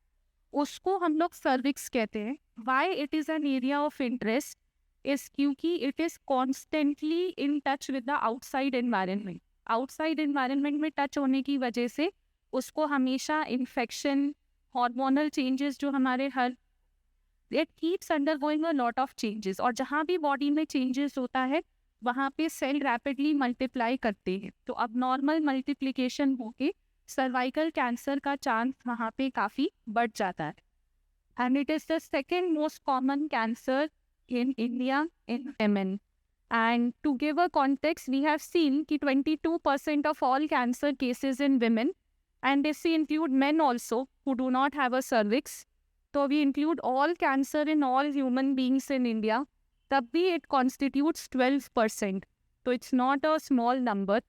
उसको हम लोग सर्विक्स कहते हैं. Why it is an area of interest is क्योंकि it is constantly in touch with the outside environment. Outside environment में टच होने की वजह से उसको हमेशा इन्फेक्शन, हार्मोनल चेंजेस जो हमारे हर it keeps undergoing a lot of changes, और जहाँ भी बॉडी में चेंजेस होता है वहाँ पे सेल रैपिडली मल्टीप्लाई करते हैं. तो अब नॉर्मल मल्टीप्लिकेशन होके सर्वाइकल कैंसर का चांस वहाँ पे काफ़ी बढ़ जाता है. And it is the second most common cancer in India in women. And to give a context, we have seen कि 22% of all cancer cases in women, and if we include men also who do not have a cervix, so we include all cancer in all human beings in India, तब भी it constitutes 12%. तो it's not a small number.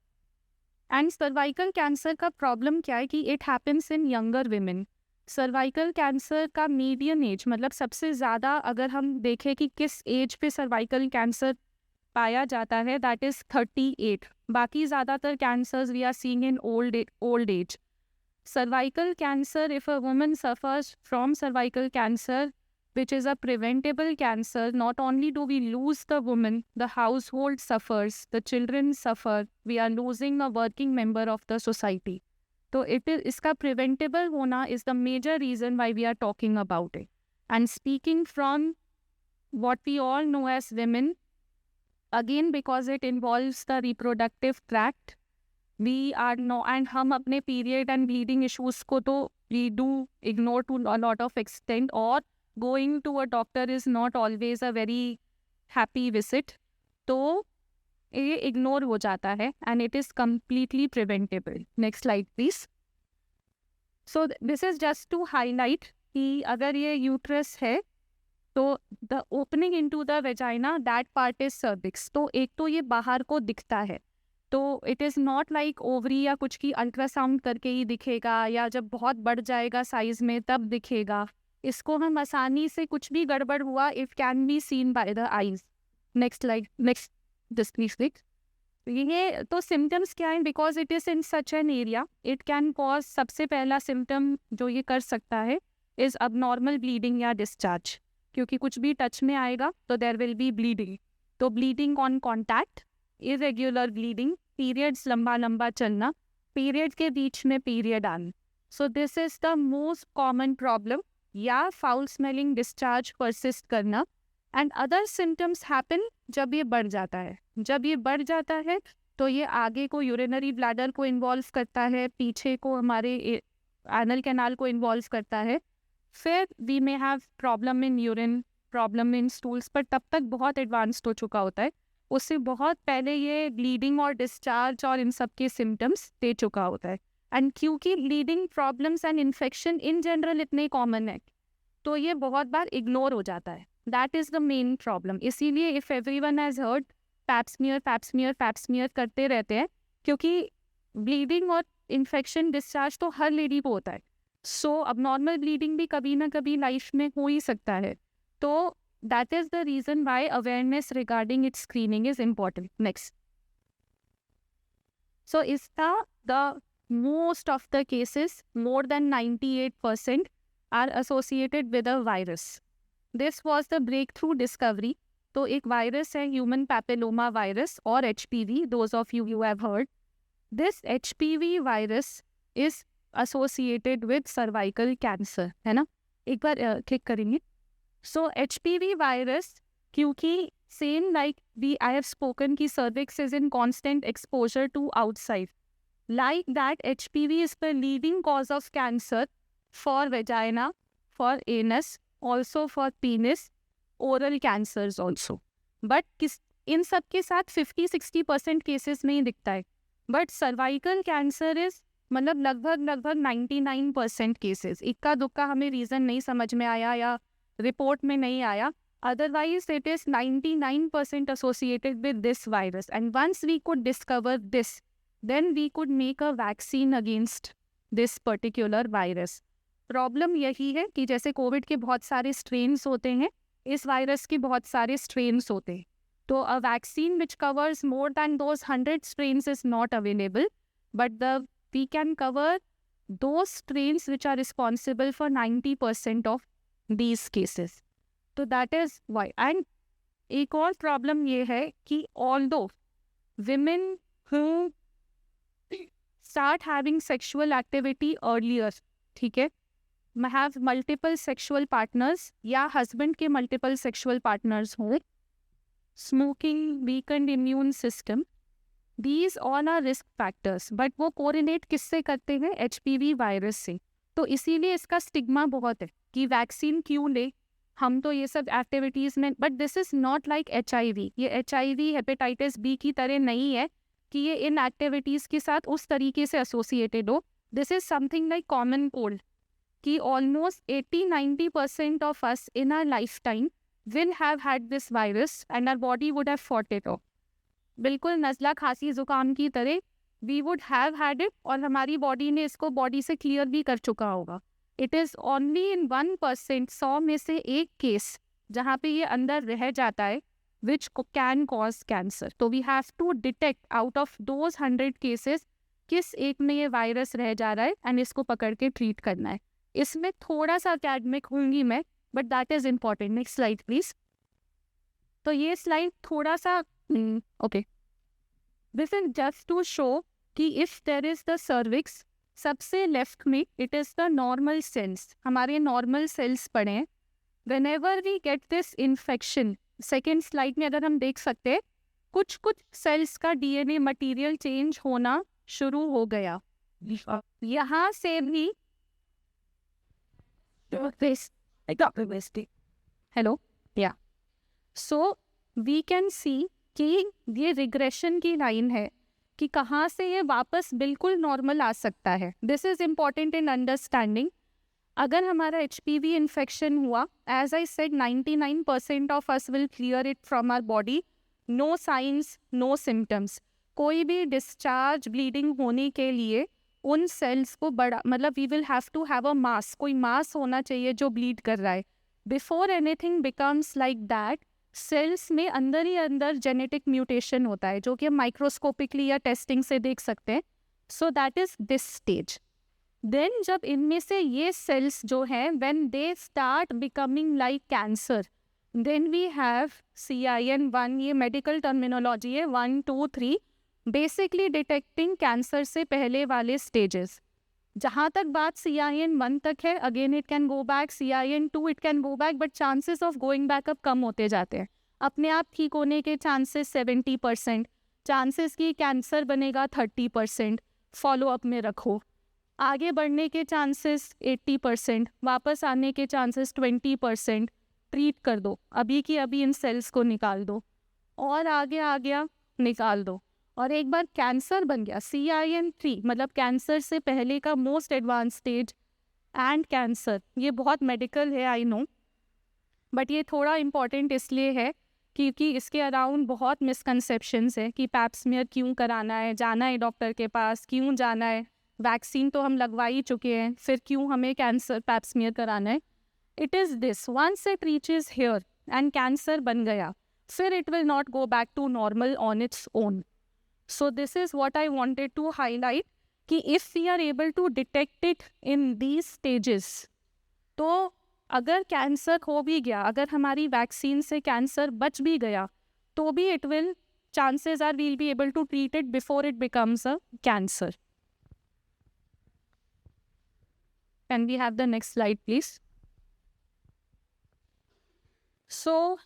And cervical cancer का problem क्या है कि it happens in younger women. Cervical cancer का median as, मतलब सबसे ज़्यादा अगर हम देखें कि किस एज पे सर्वाइकल कैंसर पाया जाता है, दैट इज़ 38. बाकी ज़्यादातर cancers we are seeing in old age. Cervical cancer, if a woman suffers from cervical cancer, which is a preventable cancer, not only do we lose the woman, the household suffers, the children suffer, we are losing a working member of the society. तो इसका preventable होना is the major reason why we are talking about it. And speaking from what we all know as women, again because it involves the reproductive tract, we are no, and हम अपने period and bleeding issues को तो we do ignore to a lot of extent, or going to a doctor is not always a very happy visit. तो ये ignore हो जाता है and it is completely preventable. Next slide please. So this is just to highlight कि अगर ये uterus है तो the opening into the vagina, that part is cervix. तो एक तो ये बाहर को दिखता है, तो it is not like ovary या कुछ की अल्ट्रासाउंड करके ही दिखेगा या जब बहुत बढ़ जाएगा साइज में तब दिखेगा. इसको हम आसानी से कुछ भी गड़बड़ हुआ it can be seen by the eyes. Next slide, next this please. ये तो सिम्टम्स क्या है, because it is in such an area it can cause. सबसे पहला सिम्टम जो ये कर सकता है इज़ अबनॉर्मल ब्लीडिंग या डिस्चार्ज, क्योंकि कुछ भी टच में आएगा तो देयर विल बी ब्लीडिंग. तो bleeding on contact, irregular bleeding, periods लंबा लंबा चलना, पीरियड के बीच में पीरियड आना. So this is the most common problem. या फाउल स्मेलिंग डिस्चार्ज परसिस्ट करना. एंड अदर सिम्टम्स हैपन जब ये बढ़ जाता है. जब ये बढ़ जाता है तो ये आगे को यूरिनरी ब्लैडर को इन्वॉल्व करता है, पीछे को हमारे एनल कैनाल को इन्वॉल्व करता है. फिर we may have problem in urine, problem in stools, पर तब तक बहुत एडवांस्ड हो चुका होता है. उससे बहुत पहले ये ब्लीडिंग और डिस्चार्ज और इन सब के सिम्टम्स दे चुका होता है. एंड क्योंकि bleeding problems and infection in general इतने कॉमन है तो ये बहुत बार इग्नोर हो जाता है. That is the main problem. इसीलिए if everyone has heard pap smear करते रहते हैं, क्योंकि ब्लीडिंग और इन्फेक्शन डिस्चार्ज तो हर लेडी को होता है. सो अब नॉर्मल ब्लीडिंग भी कभी ना कभी लाइफ में हो ही सकता है. तो that is the reason why awareness regarding its screening is important. Next. So is the most of the cases, more than 98% are associated with a virus. This was the breakthrough discovery. तो एक virus है human papilloma virus or HPV. Those of you who have heard. This HPV virus is associated with cervical cancer. है ना? एक बार click करेंगे. So HPV virus, क्योंकि same like I have spoken कि cervix is in constant exposure to outside. Like that, HPV is the leading cause of cancer for vagina, for anus, also for penis, oral cancers also. But इन सब के साथ 50-60% cases में ही दिखता है. But cervical cancer is मतलब लगभग 99% cases. इक्का दुक्का हमें रीज़न नहीं समझ में आया या रिपोर्ट में नहीं आया. Otherwise, it is 99% associated with this virus. And once we could discover this, then we could make a vaccine against this particular virus. Problem यही है कि जैसे कोविड के बहुत सारे स्ट्रेन्स होते हैं, इस वायरस के बहुत सारे स्ट्रेन्स होते हैं. तो a vaccine which covers more than those 100 strains is not available, but we can cover those strains which are responsible for 90% of these cases. तो दैट इज़ वाई. एंड एक और प्रॉब्लम ये है कि although women who start having sexual activity earlier, ठीक है, have multiple sexual partners या husband के multiple sexual partners हों, smoking, weakened immune system, these all are risk factors. but वो correlate किससे करते हैं? HPV वायरस से. तो इसीलिए इसका स्टिग्मा बहुत है कि वैक्सीन क्यों ले, हम तो ये सब एक्टिविटीज़ में. But this is not like HIV. ये HIV हेपेटाइटिस B की तरह नहीं है कि ये इन एक्टिविटीज़ के साथ उस तरीके से एसोसिएटेड हो. This is something like common cold कि almost 80-90% of us in our lifetime will have had this virus and our body would have fought it off. बिल्कुल नज़ला खांसी ज़ुकाम की तरह we would have had it और हमारी body ने इसको बॉडी से क्लियर भी कर चुका होगा. इट इज़ ओनली इन 1%, 100 में से एक केस जहाँ पे ये अंदर रह जाता है विच कैन कॉज कैंसर. तो we have to detect out of those 100 cases किस एक में ये वायरस रह जा रहा है एंड इसको पकड़ के ट्रीट करना है. इसमें थोड़ा सा अकेडमिक होंगी मैं, but that is important. Next slide please. तो ये स्लाइड थोड़ा सा okay, this is just to show कि if there is the cervix, सबसे लेफ्ट में it is the normal cells, हमारे नॉर्मल सेल्स पड़े हैं. Whenever we get this infection, second slide में अगर हम देख सकते हैं, कुछ कुछ सेल्स का डीएनए मटेरियल चेंज होना शुरू हो गया. यहाँ से भी हेलो या सो वी कैन सी कि ये रिग्रेशन की लाइन है कि कहाँ से ये वापस बिल्कुल नॉर्मल आ सकता है. This is important in understanding. अगर हमारा HPV इन्फेक्शन हुआ, as I said 99% of us will clear it from our body, no science no symptoms. कोई भी डिस्चार्ज ब्लीडिंग होने के लिए उन सेल्स को बड़ा मतलब we will have to have a mass, कोई मास होना चाहिए जो ब्लीड कर रहा है. Before anything becomes like that, cells में अंदर ही अंदर जेनेटिक म्यूटेशन होता है जो कि हम माइक्रोस्कोपिकली या टेस्टिंग से देख सकते हैं. So that is this stage. Then जब इनमें से ये सेल्स जो हैं when they start becoming like cancer, then we have CIN1, ये मेडिकल टर्मिनोलॉजी है, 1 2 3, बेसिकली डिटेक्टिंग कैंसर से पहले वाले स्टेजेस. जहाँ तक बात CIN1 तक है, again it can go back, CIN2 it can go back, but chances of going back अब कम होते जाते हैं. अपने आप ठीक होने के चांसेस 70%, चांसेस की कैंसर बनेगा 30%, फॉलोअप में रखो. आगे बढ़ने के चांसेस 80%, वापस आने के चांसेस 20%. ट्रीट कर दो, अभी की अभी इन सेल्स को निकाल दो, और आगे आ गया निकाल दो. और एक बार कैंसर बन गया, CIN3 मतलब कैंसर से पहले का most advance stage, and cancer. ये बहुत मेडिकल है आई नो, बट ये थोड़ा इम्पॉर्टेंट इसलिए है क्योंकि इसके अराउंड बहुत मिसकंसेप्शंस है कि पैप स्मीयर क्यों कराना है, जाना है डॉक्टर के पास, क्यों जाना है, वैक्सीन तो हम लगवा ही चुके हैं, फिर क्यों हमें कैंसर पैप स्मीयर कराना है. It is this, once it reaches here and cancer बन गया, फिर it will not go back to normal on its own. So this is what I wanted to highlight कि if we are able to detect it in these stages, तो अगर cancer हो भी गया, अगर हमारी वैक्सीन से कैंसर बच भी गया, तो भी it will, chances are we'll be able to treat it before it becomes a cancer. Can we have the next slide please? So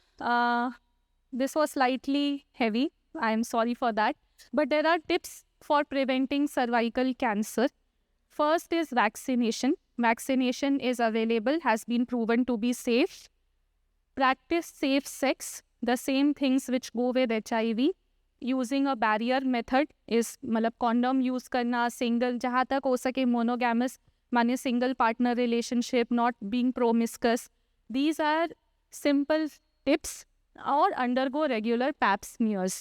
this was slightly heavy, I am sorry for that. But there are tips for preventing cervical cancer. First is vaccination. Vaccination is available, has been proven to be safe. Practice safe sex, the same things which go with HIV. Using a barrier method is मतलब condom use करना, single जहाँ तक हो सके monogamous माने single partner relationship, not being promiscuous. These are simple tips. Or undergo regular pap smears.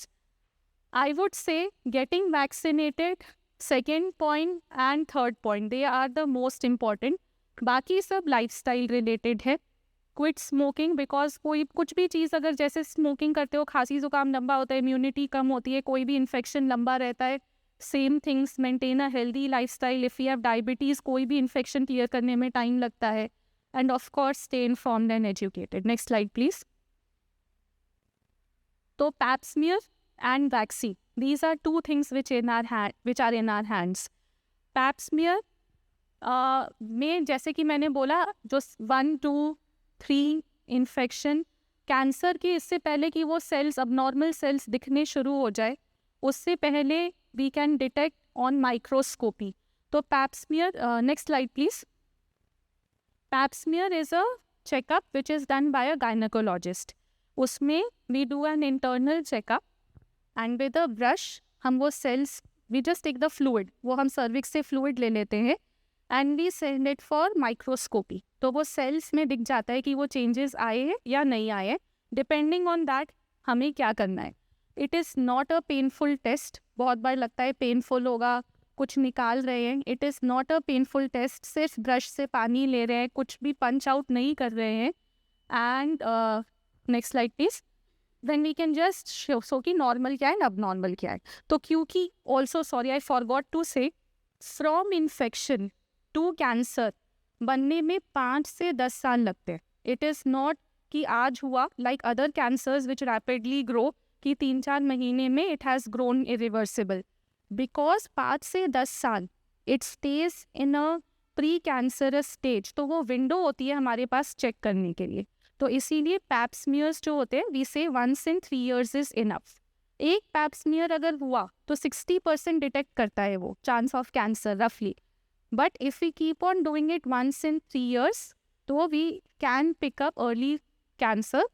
I would say getting vaccinated, second point and third point, they are the most important. बाकी सब lifestyle related है. Quit smoking because कोई कुछ भी चीज़ अगर जैसे smoking करते हो, खांसी जुकाम लंबा होता है, immunity कम होती है, कोई भी infection लंबा रहता है. Same things, maintain a healthy lifestyle. If you have diabetes, कोई भी infection clear करने में time लगता है. And of course, stay informed and educated. Next slide, please. तो pap smear and vaccine, these are two things which are in our hands. Pap smear में जैसे कि मैंने बोला, जो 1 2 3 इन्फेक्शन, कैंसर की इससे पहले कि वो सेल्स abnormal सेल्स दिखने शुरू हो जाए, उससे पहले we can detect on microscopy. तो pap smear, next slide please. Pap smear is a checkup which is done by a gynecologist. उसमें we do an internal checkup and with a brush हम वो cells, we just take the fluid, वो हम cervix से fluid ले लेते हैं and we send it for microscopy. तो वो cells में दिख जाता है कि वो changes आए हैं या नहीं आए हैं. Depending on that हमें क्या करना है. It is not a painful test. बहुत बार लगता है painful होगा, कुछ निकाल रहे हैं. It is not a painful test. सिर्फ ब्रश से पानी ले रहे हैं, कुछ भी पंच आउट नहीं कर रहे हैं. And next slide please. Then we can just show so कि normal क्या है and abnormal क्या है. तो क्योंकि also sorry I forgot to say, from infection to cancer बनने में 5 से 10 साल लगते हैं. इट इज़ नॉट कि आज हुआ लाइक अदर कैंसर्स विच रैपिडली ग्रो कि 3-4 महीने में it has grown irreversible. Because 5 से 10 साल it stage in a pre cancerous stage, तो वो विंडो होती है हमारे पास चेक करने के लिए. तो इसीलिए पैप स्मीयर्स जो होते हैं वी से 1 in 3 years इज इनफ. एक पैप स्मीयर अगर हुआ तो 60% डिटेक्ट करता है वो चांस ऑफ कैंसर रफली. But if we keep on doing it 1 in 3 years तो we can pick up early cancer.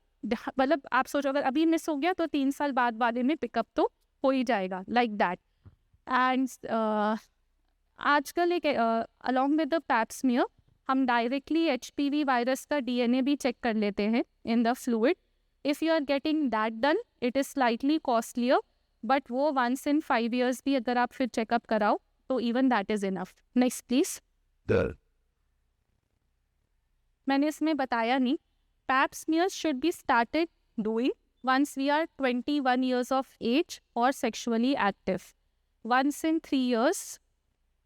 मतलब आप सोचो अगर अभी मिस हो गया तो 3 साल बाद वाले में पिकअप तो हो ही जाएगा लाइक दैट. एंड आजकल एक along with the pap smear हम डायरेक्टली HPV वायरस का DNA भी चेक कर लेते हैं in the fluid. If you are getting that done it is slightly costlier, but वो 1 in 5 years भी अगर आप फिर चेकअप कराओ तो even that is enough. Next please. मैंने इसमें बताया नहीं, pap smears should be started doing once we are 21 years of age or sexually active. 1 in 3 years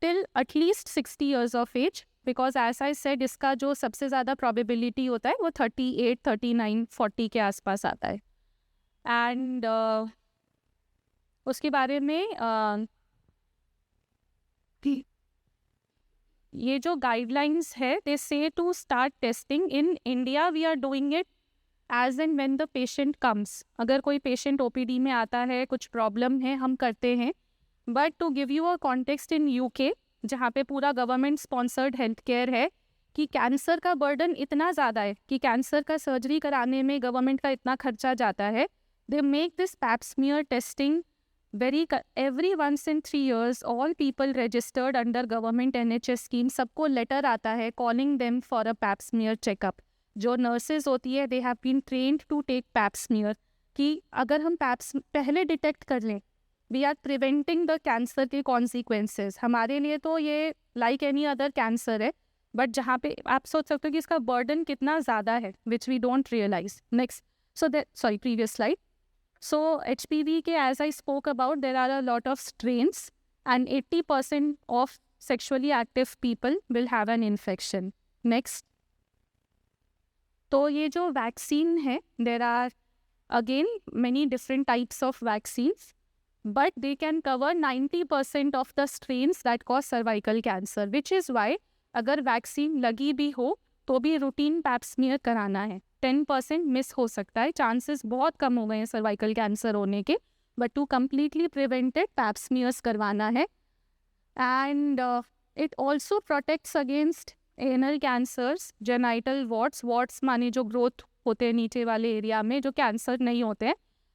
till at least 60 years of age, because as I said इसका जो सबसे ज़्यादा probability होता है वो 38, 39, 40 के आसपास आता है. एंड उसके बारे में ये जो गाइडलाइंस है they say to start testing. In India we are doing it as and when the patient comes. अगर कोई पेशेंट OPD में आता है, कुछ प्रॉब्लम है, हम करते हैं. But to give you a context, in UK जहाँ पे पूरा गवर्नमेंट स्पॉन्सर्ड हेल्थ केयर है कि कैंसर का बर्डन इतना ज़्यादा है कि कैंसर का सर्जरी कराने में गवर्नमेंट का इतना खर्चा जाता है. They make this pap smear testing every 1 in 3 years. all people registered under government NHS scheme सबको लेटर आता है calling them for a pap smear checkup. जो नर्सेज होती है they have been trained to take pap smear कि अगर हम paps पहले डिटेक्ट कर लें we are preventing the cancer के कॉन्सिक्वेंसेज. हमारे लिए तो ये लाइक एनी अदर कैंसर है, बट जहाँ पे आप सोच सकते हो कि इसका बर्डन कितना ज़्यादा है which we don't realise. Next. So that sorry previous slide. So HPV के as I spoke about there are a lot of strains and 80% of sexually active people will have an infection. Next. तो ये जो vaccine है there are again many different types of vaccines but they can cover 90% of the strains that cause cervical cancer, which is why अगर vaccine लगी भी हो तो भी रूटीन पैप स्मीयर कराना है. 10% मिस हो सकता है, चांसेस बहुत कम हो गए हैं सर्वाइकल कैंसर होने के, but to completely prevented pap smears करवाना है. And it also protects against anal cancers, genital warts माने जो ग्रोथ होते हैं नीचे वाले एरिया में जो कैंसर नहीं होते हैं,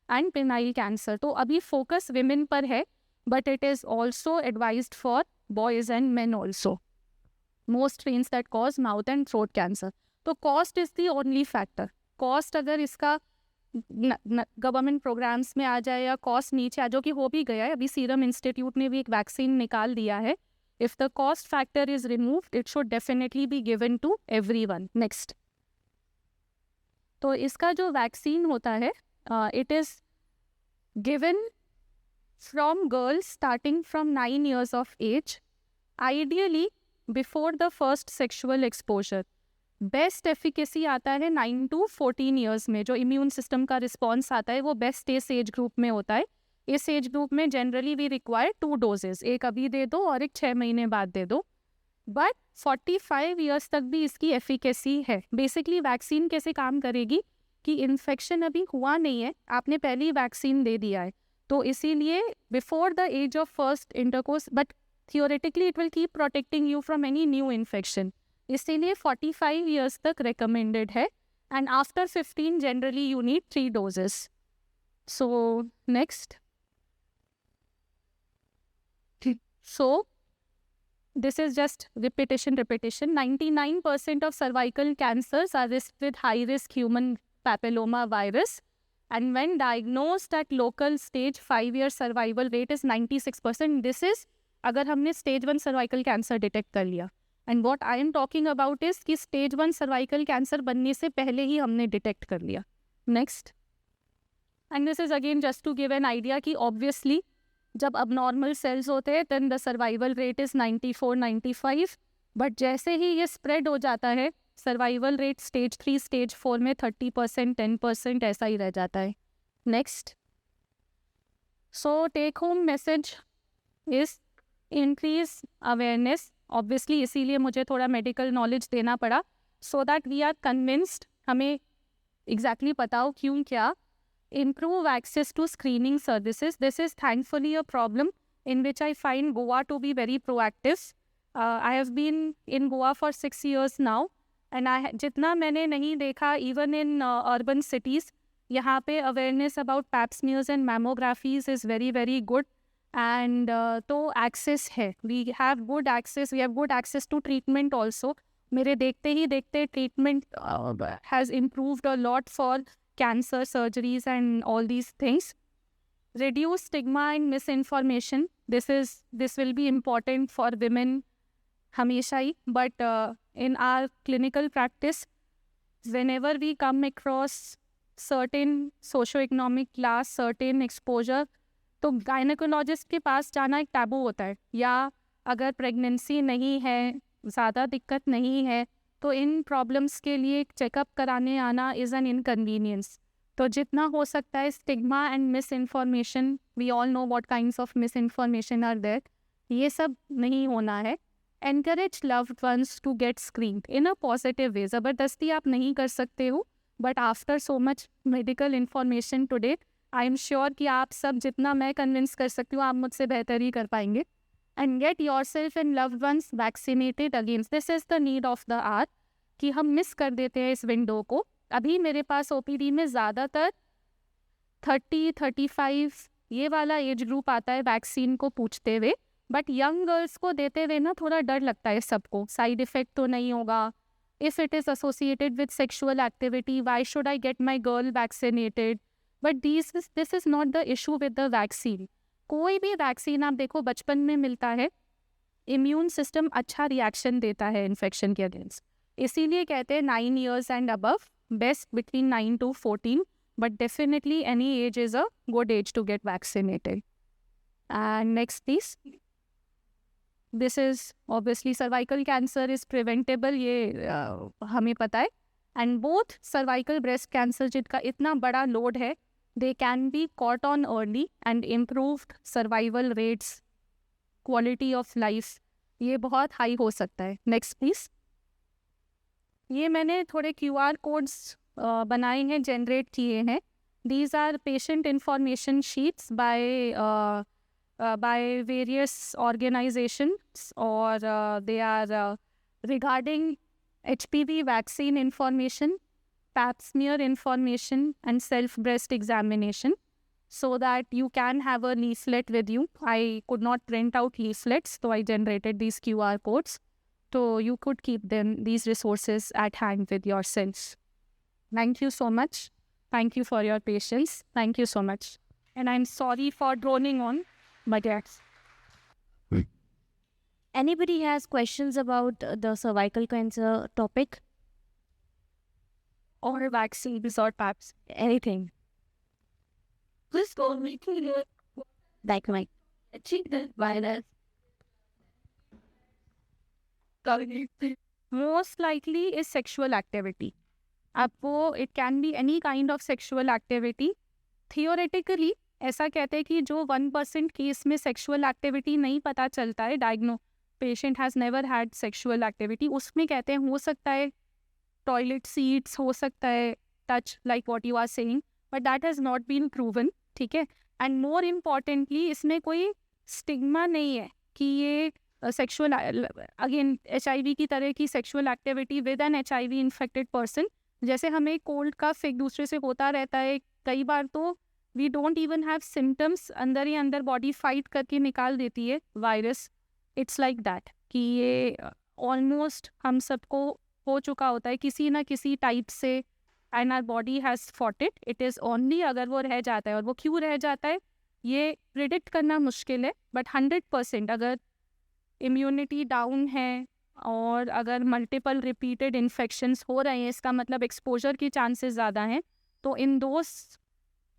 एंड पेनाइल कैंसर. तो अभी फोकस विमेन पर है but it is also advised for boys and man also. Most strains that cause mouth and throat cancer. तो cost is the only factor. Cost अगर इसका गवर्नमेंट प्रोग्राम्स में आ जाए या कॉस्ट नीचे आ, जो कि हो भी गया है, अभी सीरम इंस्टीट्यूट ने भी एक वैक्सीन निकाल दिया है. If the cost factor is removed it should definitely be given to everyone. Next. तो इसका जो वैक्सीन होता है it is given from girls starting from 9 years of age, ideally before the first sexual exposure. Best efficacy आता है 9 to 14 years में. जो immune system का रिस्पॉन्स आता है वो बेस्ट इस एज ग्रुप में होता है. इस एज ग्रुप में जनरली वी रिक्वायर 2 doses, एक अभी दे दो और एक 6 महीने बाद दे दो. बट 45 years तक भी इसकी एफिकेसी है. बेसिकली वैक्सीन कैसे काम करेगी कि इन्फेक्शन अभी हुआ नहीं है, आपने पहली वैक्सीन दे दिया है, तो इसीलिए before the age of first intercourse, but theoretically it will keep protecting you from any new infection. इसीलिए 45 years तक recommended है, and after 15 generally you need 3 doses. So next. So this is just repetition. 99% of cervical cancers are risked with high risk human papilloma virus, and when diagnosed at local stage 5-year survival rate is 96%. This is अगर हमने stage 1 cervical cancer detect कर लिया. And what I am talking about is कि stage 1 cervical cancer बनने से पहले ही हमने डिटेक्ट कर लिया. Next. And this is again just to give an idea कि ऑब्वियसली जब अब नॉर्मल सेल्स होते हैं then the survival rate is 94-95, but जैसे ही ये स्प्रेड हो जाता है सर्वाइवल रेट स्टेज 3 स्टेज 4 में 30% 10% ऐसा ही रह जाता है. Next. So take home message is increase awareness. Obviously इसीलिए मुझे थोड़ा मेडिकल नॉलेज देना पड़ा, so that we are convinced. हमें एग्जैक्टली पता हो क्यों क्या. Improve access to screening services. This is thankfully a problem in which I find Goa to be very proactive. I have been in Goa for 6 years now, and जितना मैंने नहीं देखा, even in urban cities, यहाँ पे awareness about pap smears and mammographies is very very good. And तो access है. We have good access. We have good access to treatment also. मेरे देखते ही देखते treatment has improved a lot for cancer surgeries and all these things. Reduce stigma and misinformation. This will be important for women हमेशा ही. But in our clinical practice, whenever we come across certain socio-economic class, certain exposure, तो gynaecologist के पास जाना एक taboo होता है. या अगर pregnancy नहीं है, ज़्यादा दिक्कत नहीं है, तो इन प्रॉब्लम्स के लिए एक चेकअप कराने आना इज़ एन इनकन्वीनियंस. तो जितना हो सकता है stigma and misinformation, we all know what kinds of misinformation are there, ये सब नहीं होना है. Encourage loved ones to get screened in a positive way. ज़बरदस्ती आप नहीं कर सकते हो, but after so much medical information today, I am sure कि आप सब जितना मैं कन्विंस कर सकती हूँ, आप मुझसे बेहतर ही कर पाएंगे. And get yourself and loved ones vaccinated against. This is the need of the hour. कि हम मिस कर देते हैं इस विंडो को. अभी मेरे पास OPD में ज़्यादातर 30-35 ये वाला एज ग्रुप आता है वैक्सीन को पूछते हुए. बट यंग गर्ल्स को देते हुए ना थोड़ा डर लगता है सबको. साइड इफ़ेक्ट तो नहीं होगा. If it is associated with sexual activity, why should I get my girl vaccinated. But this is not the issue with the vaccine. कोई भी वैक्सीन आप देखो बचपन में मिलता है, इम्यून सिस्टम अच्छा रिएक्शन देता है इन्फेक्शन के अगेंस्ट. इसीलिए कहते हैं 9 years and above, best between 9 to 14, but definitely any age is a good age to get vaccinated. And next please. This is obviously cervical cancer is preventable, ये हमें पता है. And both cervical breast cancer जिनका इतना बड़ा load है, they can be caught on early and improved survival rates, quality of life, ये बहुत हाई हो सकता है. Next please. ये मैंने थोड़े QR कोड्स बनाए हैं, जनरेट किए हैं. These are patient information sheets by various organisations, और they are regarding HPV vaccine information, pap smear information, and self breast examination, so that you can have a leaflet with you. I could not print out leaflets, so I generated these QR codes. So you could keep these resources at hand with yourselves. Thank you so much. Thank you for your patience. Thank you so much. And I'm sorry for droning on, but yes. Anybody has questions about the cervical cancer topic? Or vaccines or PAPs. Anything? Please go make it. Like my Check the virus. Most likely is sexual activity. अब वो it can be any kind of sexual activity. Theoretically ऐसा कहते हैं कि जो 1% case में sexual activity नहीं पता चलता है, patient has never had sexual activity, उसमें कहते हैं हो सकता है टॉयलेट सीट्स, हो सकता है touch, like what you are saying, but that has not been proven. ठीक है. एंड मोर इम्पॉर्टेंटली इसमें कोई स्टिग्मा नहीं है कि ये सेक्शुअल, अगेन HIV की तरह की sexual activity with an HIV infected person. जैसे हमें कोल्ड कफ एक दूसरे से होता रहता है, कई बार तो we don't even have symptoms, अंदर ही अंदर बॉडी फाइट करके निकाल देती है वायरस. इट्स लाइक दैट कि ये ऑलमोस्ट हम सबको हो चुका होता है किसी ना किसी टाइप से, and our body has fought it. It is only अगर वो रह जाता है, और वो क्यों रह जाता है ये प्रिडिक्ट करना मुश्किल है. बट 100% अगर इम्यूनिटी डाउन है और अगर मल्टीपल रिपीटेड इन्फेक्शंस हो रहे हैं, इसका मतलब एक्सपोजर की चांसेस ज़्यादा हैं, तो in those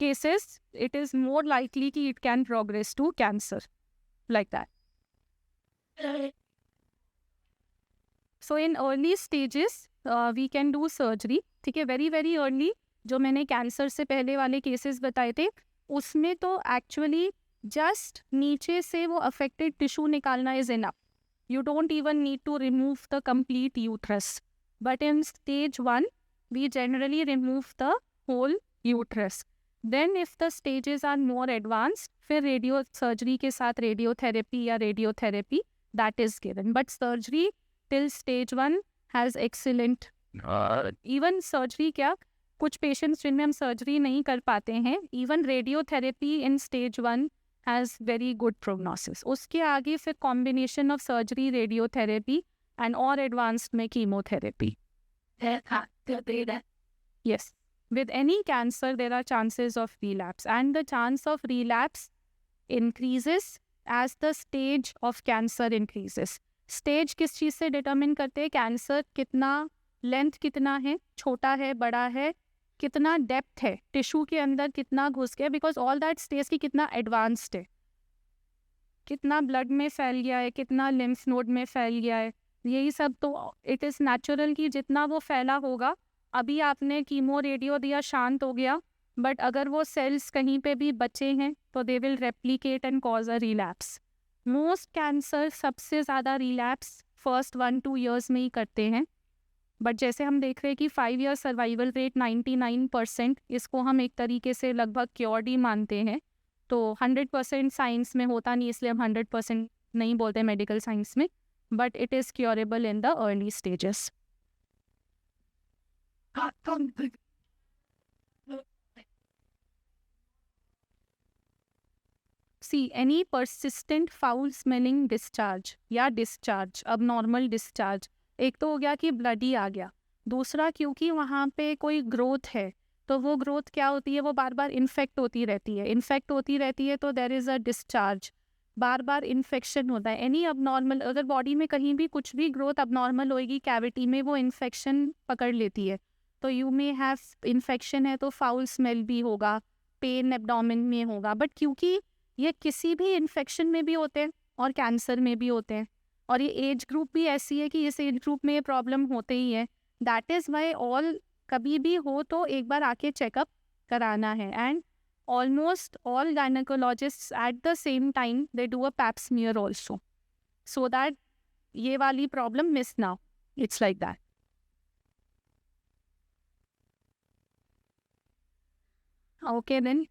cases it is more likely कि it can progress to cancer like that. So in early stages, we can do surgery, ठीक है, वेरी वेरी अर्ली। जो मैंने कैंसर से पहले वाले केसेस बताए थे उसमें तो एक्चुअली जस्ट नीचे से वो अफेक्टेड टिश्यू निकालना is enough. You don't even need to remove the complete uterus. But in stage 1, we generally remove the whole uterus. Then if the stages are more advanced, फिर radio surgery के साथ radiotherapy या radiotherapy that is given. But surgery till stage 1 has excellent. Even surgery क्या, कुछ patients जिनमें हम surgery नहीं कर पाते हैं, even radiotherapy in stage 1 has very good prognosis. उसके आगे फिर combination of surgery, radiotherapy and और advanced में chemotherapy. Yes. With any cancer, there are chances of relapse, and the chance of relapse increases as the stage of cancer increases. Stage किस चीज़ से determine करते हैं? Cancer कितना length कितना है, छोटा है, बड़ा है, कितना डेप्थ है, टिश्यू के अंदर कितना घुस गया, बिकॉज ऑल दैट स्टेज की कितना एडवांस्ड है, कितना ब्लड में फैल गया है, कितना लिम्फ नोड में फैल गया है, यही सब तो इट इज़ नेचुरल कि जितना वो फैला होगा. अभी आपने कीमो रेडियो दिया, शांत हो गया, बट अगर वो सेल्स कहीं पे भी बचे हैं तो they will replicate and cause a relapse. Most cancer सबसे ज़्यादा रिलैप्स फर्स्ट 1-2 ईयर्स में ही करते हैं. बट जैसे हम देख रहे हैं कि 5 ईयर सर्वाइवल रेट 99%, इसको हम एक तरीके से लगभग क्योर्ड ही मानते हैं. तो 100% साइंस में होता नहीं, इसलिए हम 100% नहीं बोलते मेडिकल साइंस में, but it is curable in the early stages. See, any persistent foul smelling discharge या discharge, abnormal discharge, एक तो हो गया कि ब्लडी आ गया, दूसरा क्योंकि वहाँ पे कोई ग्रोथ है, तो वो ग्रोथ क्या होती है, वो बार बार इन्फेक्ट होती रहती है, इन्फेक्ट होती रहती है तो there is a discharge, bar bar infection होता है. एनी अबनॉर्मल, अगर बॉडी में कहीं भी कुछ भी ग्रोथ अबनॉर्मल होएगी कैविटी में, वो इन्फेक्शन पकड़ लेती है, तो यू मे हैव इन्फेक्शन है तो फाउल स्मेल भी होगा, पेन एब्डोमेन में होगा. बट क्योंकि ये किसी भी इन्फेक्शन में भी होते हैं और कैंसर में भी होते हैं, और ये एज ग्रुप भी ऐसी है कि इस एज ग्रुप में ये प्रॉब्लम होते ही है. दैट इज़ वाई ऑल, कभी भी हो तो एक बार आके चेकअप कराना है. And almost all gynaecologists at the same time they do a pap smear also, so that ये वाली प्रॉब्लम मिस ना हो. It's like that. Okay then.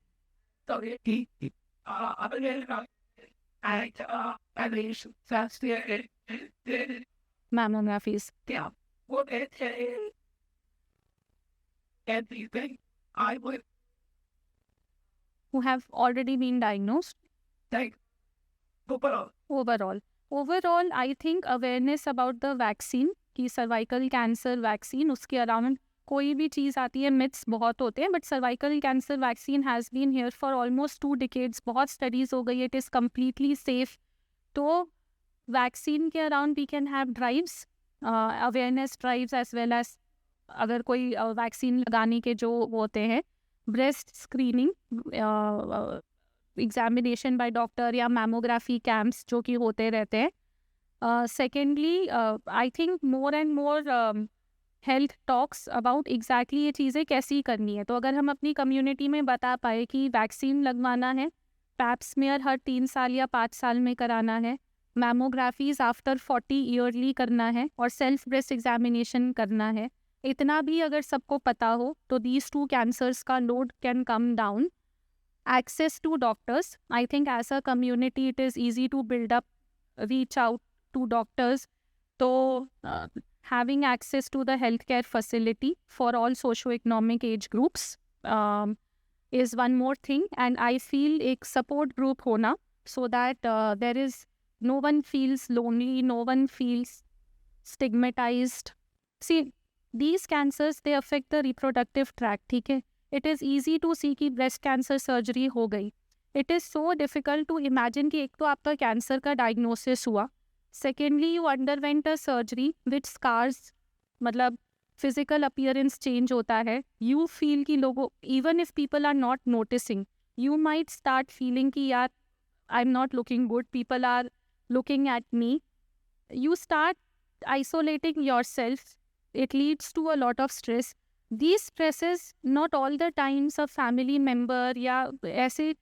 Mammographies. Everything I would Who have already been diagnosed. think Overall, I think awareness about the vaccine, कि cervical cancer vaccine, उसके around कोई भी चीज़ आती है, मिथ्स बहुत होते हैं, but cervical cancer vaccine has been here for almost 2 decades, बहुत स्टडीज़ हो गई, इट इज़ कम्प्लीटली सेफ. तो वैक्सीन के around we can have drives, awareness drives, as well as अगर कोई वैक्सीन लगाने के जो होते हैं, breast screening, examination by doctor या मैमोग्राफी कैंप्स जो कि होते रहते हैं. Secondly I think more and more health talks about exactly ये चीज़ें कैसी करनी है. तो अगर हम अपनी कम्युनिटी में बता पाए कि वैक्सीन लगवाना है, पैप स्मीयर हर 3 साल या 5 साल में कराना है, मैमोग्राफीज आफ्टर 40 ईयरली करना है, और सेल्फ ब्रेस्ट एग्जामिनेशन करना है, इतना भी अगर सबको पता हो तो दीज 2 कैंसर्स का load can come down. Access to doctors, I think as a community it is easy to build up, reach out to doctors. So having access to the healthcare facility for all socio-economic age groups is one more thing. And I feel एक support group होना, so that there is no one feels lonely, no one feels stigmatized. See, these cancers, they affect the reproductive tract, ठीक है. It is easy to see कि breast cancer surgery हो गई. It is so difficult to imagine कि एक तो आपका cancer का डायग्नोसिस हुआ, secondly you underwent a surgery which scars, मतलब physical appearance change होता है. You feel कि लोगों, even if people are not noticing, you might start feeling कि यार I'm not looking good, people are looking at me. You start isolating yourself. it leads to a lot of stress. These stresses, not all the times a family member, या ऐसे,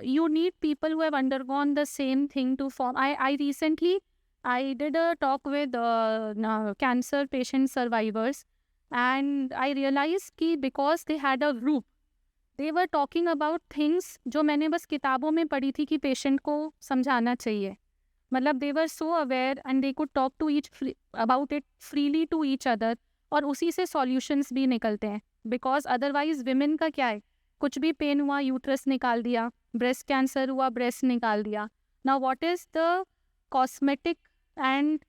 you need people who have undergone the same thing to form. I recently, I did a talk with cancer patient survivors, and I realized कि because they had a group, they were talking about things जो मैंने बस किताबों में पढ़ी थी कि patient को समझाना चाहिए. मतलब they were so aware and they could talk to about it freely to each other, और उसी से solutions भी निकलते हैं. Because otherwise women का क्या है, कुछ भी पेन हुआ यूट्रस निकाल दिया, ब्रेस्ट कैंसर हुआ ब्रेस्ट निकाल दिया. Now what is the cosmetic, and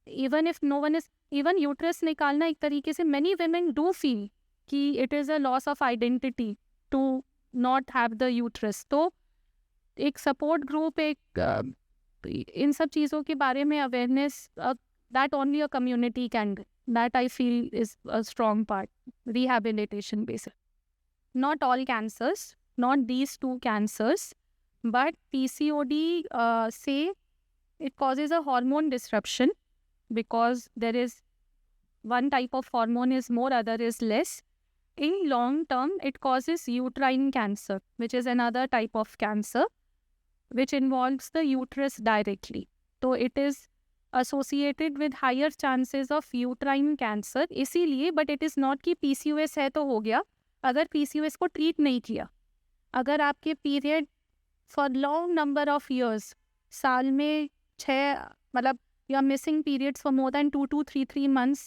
even if no one is, even uterus निकालना एक तरीके से मेनी women डू फील कि it is a loss of identity to not have the uterus. तो एक सपोर्ट ग्रुप, एक इन सब चीज़ों के बारे में awareness, that only a community can, that I feel is a strong part. Rehabilitation basic. Not all cancers, not these two cancers, but PCOD, say it causes a hormone disruption because there is one type of hormone is more, other is less. In long term, it causes uterine cancer, which is another type of cancer, which involves the uterus directly. So it is associated with higher chances of uterine cancer. इसीलिए, but it is not कि PCOS है तो हो गया. अगर PCOS को treat नहीं किया, अगर आपके period for long number of years, साल में 6, मतलब you are missing periods for more than 2 to 3 months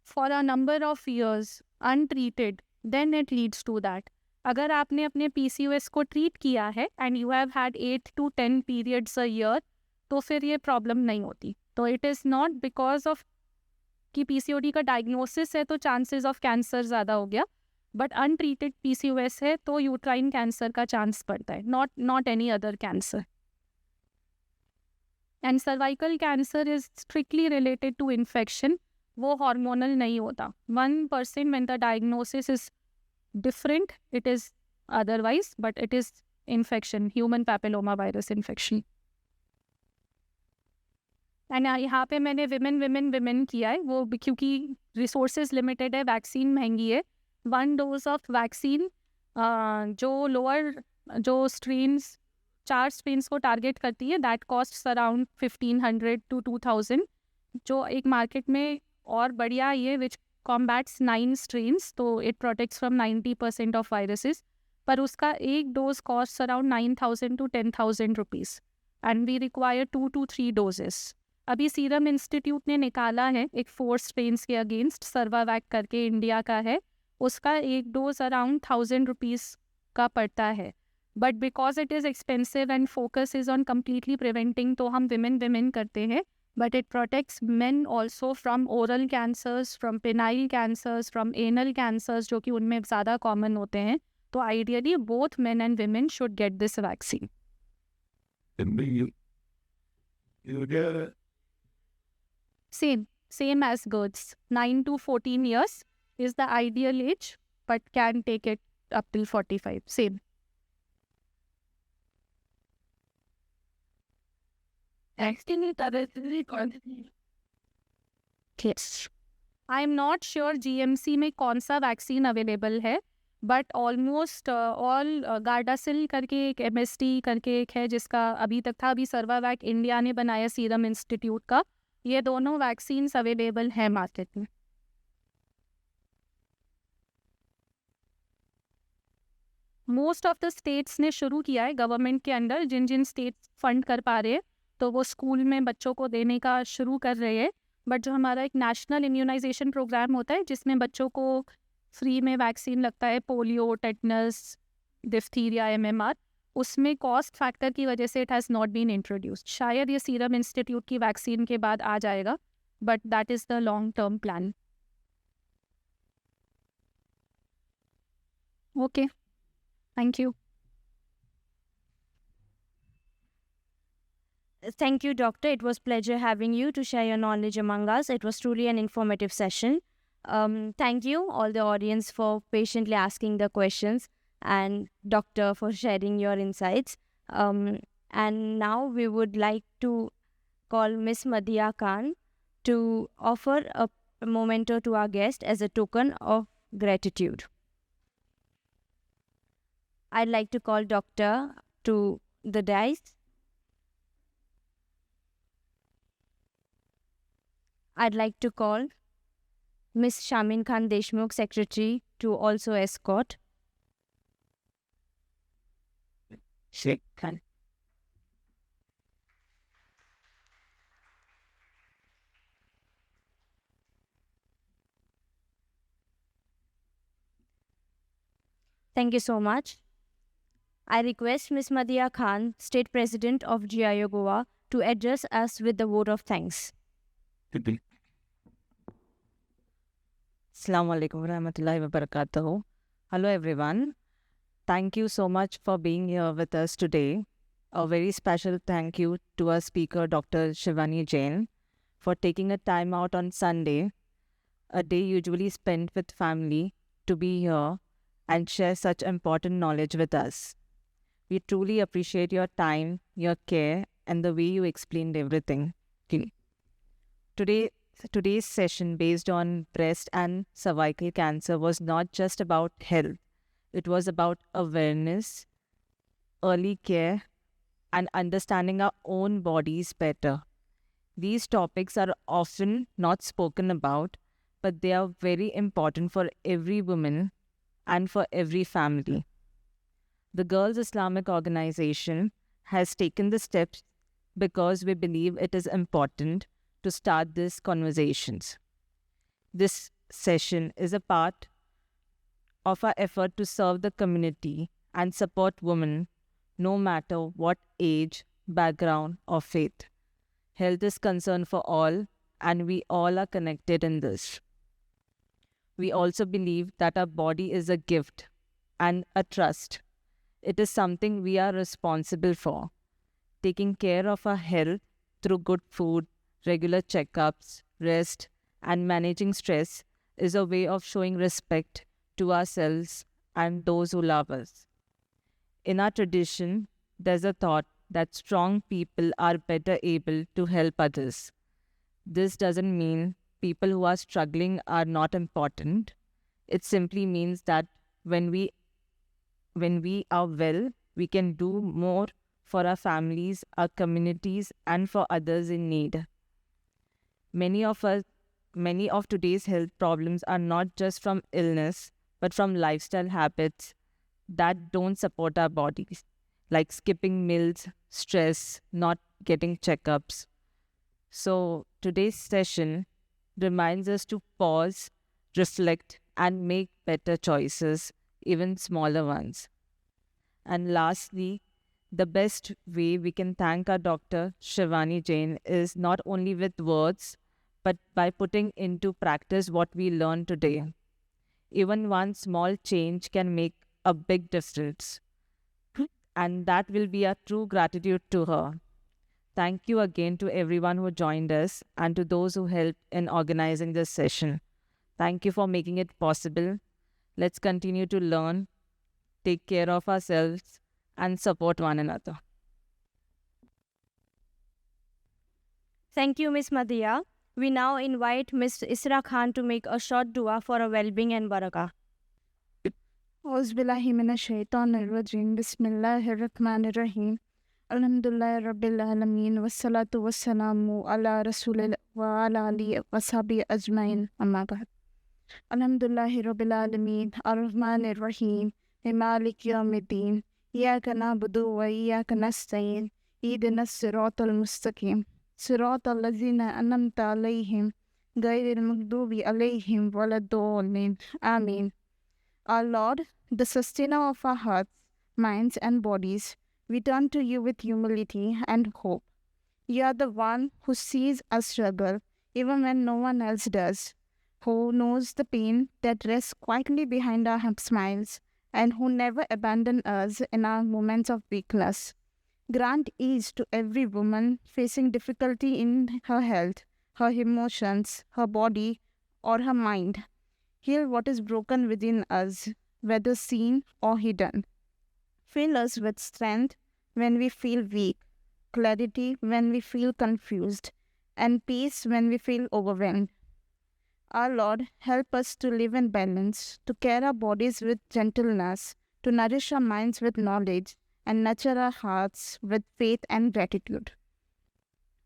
for a number of years untreated, then it leads to that. अगर आपने अपने PCOS को ट्रीट किया है and you have had 8 to 10 periods a year, तो फिर ये प्रॉब्लम नहीं होती. तो it is not because of कि PCOD का डायग्नोसिस है तो चांसेस ऑफ कैंसर ज़्यादा हो गया, बट अनट्रीटेड PCOS है तो यूट्राइन कैंसर का चांस बढ़ता है, not any other cancer. And cervical cancer is strictly related to infection, वो हार्मोनल नहीं होता. 1% when the diagnosis is different, it is otherwise, but it is infection, human papilloma virus infection. And यहाँ पे मैंने women किया है, वो क्योंकि रिसोर्सेज लिमिटेड है, वैक्सीन महंगी है. 1 dose ऑफ वैक्सीन जो लोअर, जो स्ट्रेन्स, 4 स्ट्रेन्स को टारगेट करती है, दैट कॉस्ट अराउंड 1500 to 2000. जो एक मार्केट में और बढ़िया ये विच कॉम्बैट्स 9 स्ट्रेन्स, तो it protects from 90% of viruses, पर उसका एक dose cost around 9000 to 10,000 rupees, and we require 2 to 3 doses. अभी सीरम इंस्टीट्यूट ने निकाला है एक 4 स्ट्रेन्स के अगेंस्ट, सर्वावैक करके इंडिया का है, उसका एक डोज अराउंड 1000 रुपीज़ का पड़ता है. But because it is expensive and focus is on completely preventing, तो हम विमेन करते हैं. But it protects main also from oral cancers, from penile cancers, from anal cancers, जो कि उनमें ज़्यादा कॉमन होते हैं. तो ideally both men and women should get this vaccine. Same as girls. 9 to 14 years is the ideal age, but can take it up till 45. Same. Yes. I am not sure GMC में कौन सा vaccine available है, but almost all, Gardasil करके एक, MSD करके एक है जिसका अभी तक था, अभी सर्वावैक इंडिया ने बनाया सीरम इंस्टीट्यूट का. ये दोनों वैक्सीन्स अवेलेबल हैं मार्केट में. मोस्ट ऑफ द स्टेट्स ने शुरू किया है गवर्नमेंट के अंडर, जिन स्टेट्स फंड कर पा रहे हैं तो वो स्कूल में बच्चों को देने का शुरू कर रहे हैं. बट जो हमारा एक नेशनल इम्यूनाइजेशन प्रोग्राम होता है जिसमें बच्चों को फ्री में वैक्सीन लगता है, पोलियो, टेटनस, डिफ्थीरिया, MMR, उसमें कॉस्ट फैक्टर की वजह से it has not been introduced. शायद ये सीरम इंस्टीट्यूट की वैक्सीन के बाद आ जाएगा, but that is the long term plan. Okay, thank you. Thank you, Doctor. It was pleasure having you to share your knowledge among us. It was truly an informative session. Thank you, all the audience, for patiently asking the questions, and Doctor for sharing your insights. And now we would like to call Miss Madhya Khan to offer a memento to our guest as a token of gratitude. I'd like to call Doctor to the dais. I'd like to call Miss Shamin Khan Deshmukh, Secretary, to also escort. Sheikh Khan. Thank you so much. I request Ms. Madhya Khan, State President of GIO Goa, to address us with the vote of thanks. Assalamu alaikum warahmatullahi wabarakatuh. Hello everyone. Thank you so much for being here with us today. A very special thank you to our speaker, Dr. Shivani Jain, for taking a time out on Sunday, a day usually spent with family, to be here and share such important knowledge with us. We truly appreciate your time, your care, and the way you explained everything. Today's session based on breast and cervical cancer was not just about health. It was about awareness, early care, and understanding our own bodies better. These topics are often not spoken about, but they are very important for every woman and for every family. The Girls Islamic Organization has taken the steps because we believe it is important to start these conversations. This session is a part of our effort to serve the community and support women no matter what age, background, or faith. Health is concern for all, and we all are connected in this. We also believe that our body is a gift and a trust. It is something we are responsible for. Taking care of our health through good food, regular checkups, rest, and managing stress is a way of showing respect to ourselves and those who love us. In our tradition, there's a thought that strong people are better able to help others. This doesn't mean people who are struggling are not important. It simply means that when we are well, we can do more for our families, our communities, and for others in need. Many of today's health problems are not just from illness, but from lifestyle habits that don't support our bodies, like skipping meals, stress, not getting checkups. So today's session reminds us to pause, reflect, and make better choices, even smaller ones. And lastly, the best way we can thank our Dr. Shivani Jain is not only with words, but by putting into practice what we learned today. Even one small change can make a big difference. And that will be a true gratitude to her. Thank you again to everyone who joined us and to those who helped in organizing this session. Thank you for making it possible. Let's continue to learn, take care of ourselves, and support one another. Thank you, Ms. Madhya. We now invite Ms. Isra Khan to make a short dua for our well-being and barakah. Auzubillahi minash shaitanir rajim. Bismillahir rahmanir rahim. Alhamdulillah rabbil alameen. Wassalatu wassalamu ala rasulillah wa ala alihi wa sahbihi ajmain. Amma ba'd. Alhamdulillahi rabbil alameen. Ar-Rahmanir Rahim. Malik yawmiddin. Iyyaka na'budu wa iyyaka nasta'in. Ihdinas siratal mustaqim. Siratal ladzina an'amta alayhim. Ghayril maghdubi alayhim waladdallin. Ameen. Our Lord, the sustainer of our hearts, minds, and bodies, we turn to you with humility and hope. You are the one who sees us struggle, even when no one else does, who knows the pain that rests quietly behind our smiles, and who never abandons us in our moments of weakness. Grant ease to every woman facing difficulty in her health, her emotions, her body, or her mind. Heal what is broken within us, whether seen or hidden. Fill us with strength when we feel weak, clarity when we feel confused, and peace when we feel overwhelmed. Our Lord, help us to live in balance, to care our bodies with gentleness, to nourish our minds with knowledge, and nurture our hearts with faith and gratitude.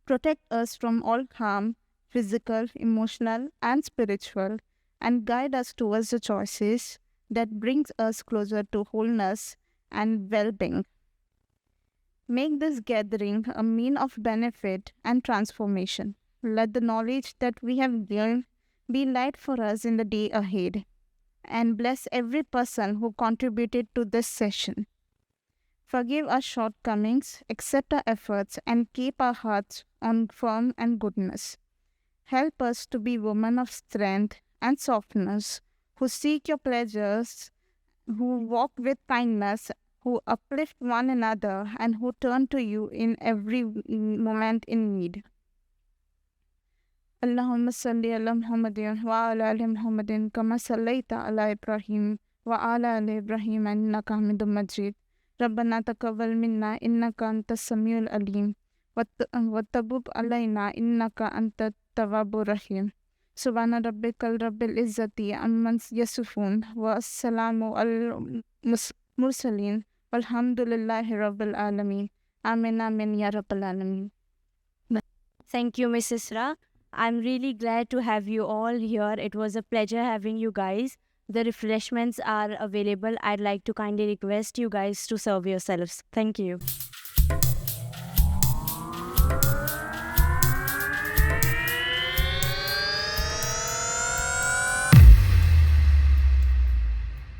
Protect us from all harm, physical, emotional, and spiritual, and guide us towards the choices that brings us closer to wholeness and well-being. Make this gathering a mean of benefit and transformation. Let the knowledge that we have gained be light for us in the day ahead, and bless every person who contributed to this session. Forgive our shortcomings, accept our efforts, and keep our hearts on firm and goodness. Help us to be women of strength and softness, who seek your pleasures, who walk with kindness, who uplift one another, and who turn to you in every moment in need. Allahumma salli ala Muhammadin wa ala ali Muhammadin kama sallaita ala Ibrahim wa ala ali Ibrahim innaka Hamidum Majid. ربنا تقبل منا إنك أنت السميع العليم وتب علينا إنك أنت التواب الرحيم سبحان ربك رب العزة عما يصفون والسلام على المرسلين والحمد لله رب العالمين آمين آمين يا رب العالمين. Thank you, Miss Isra. I'm really glad to have you all here. It was a pleasure having you guys. The refreshments are available. I'd like to kindly request you guys to serve yourselves. Thank you.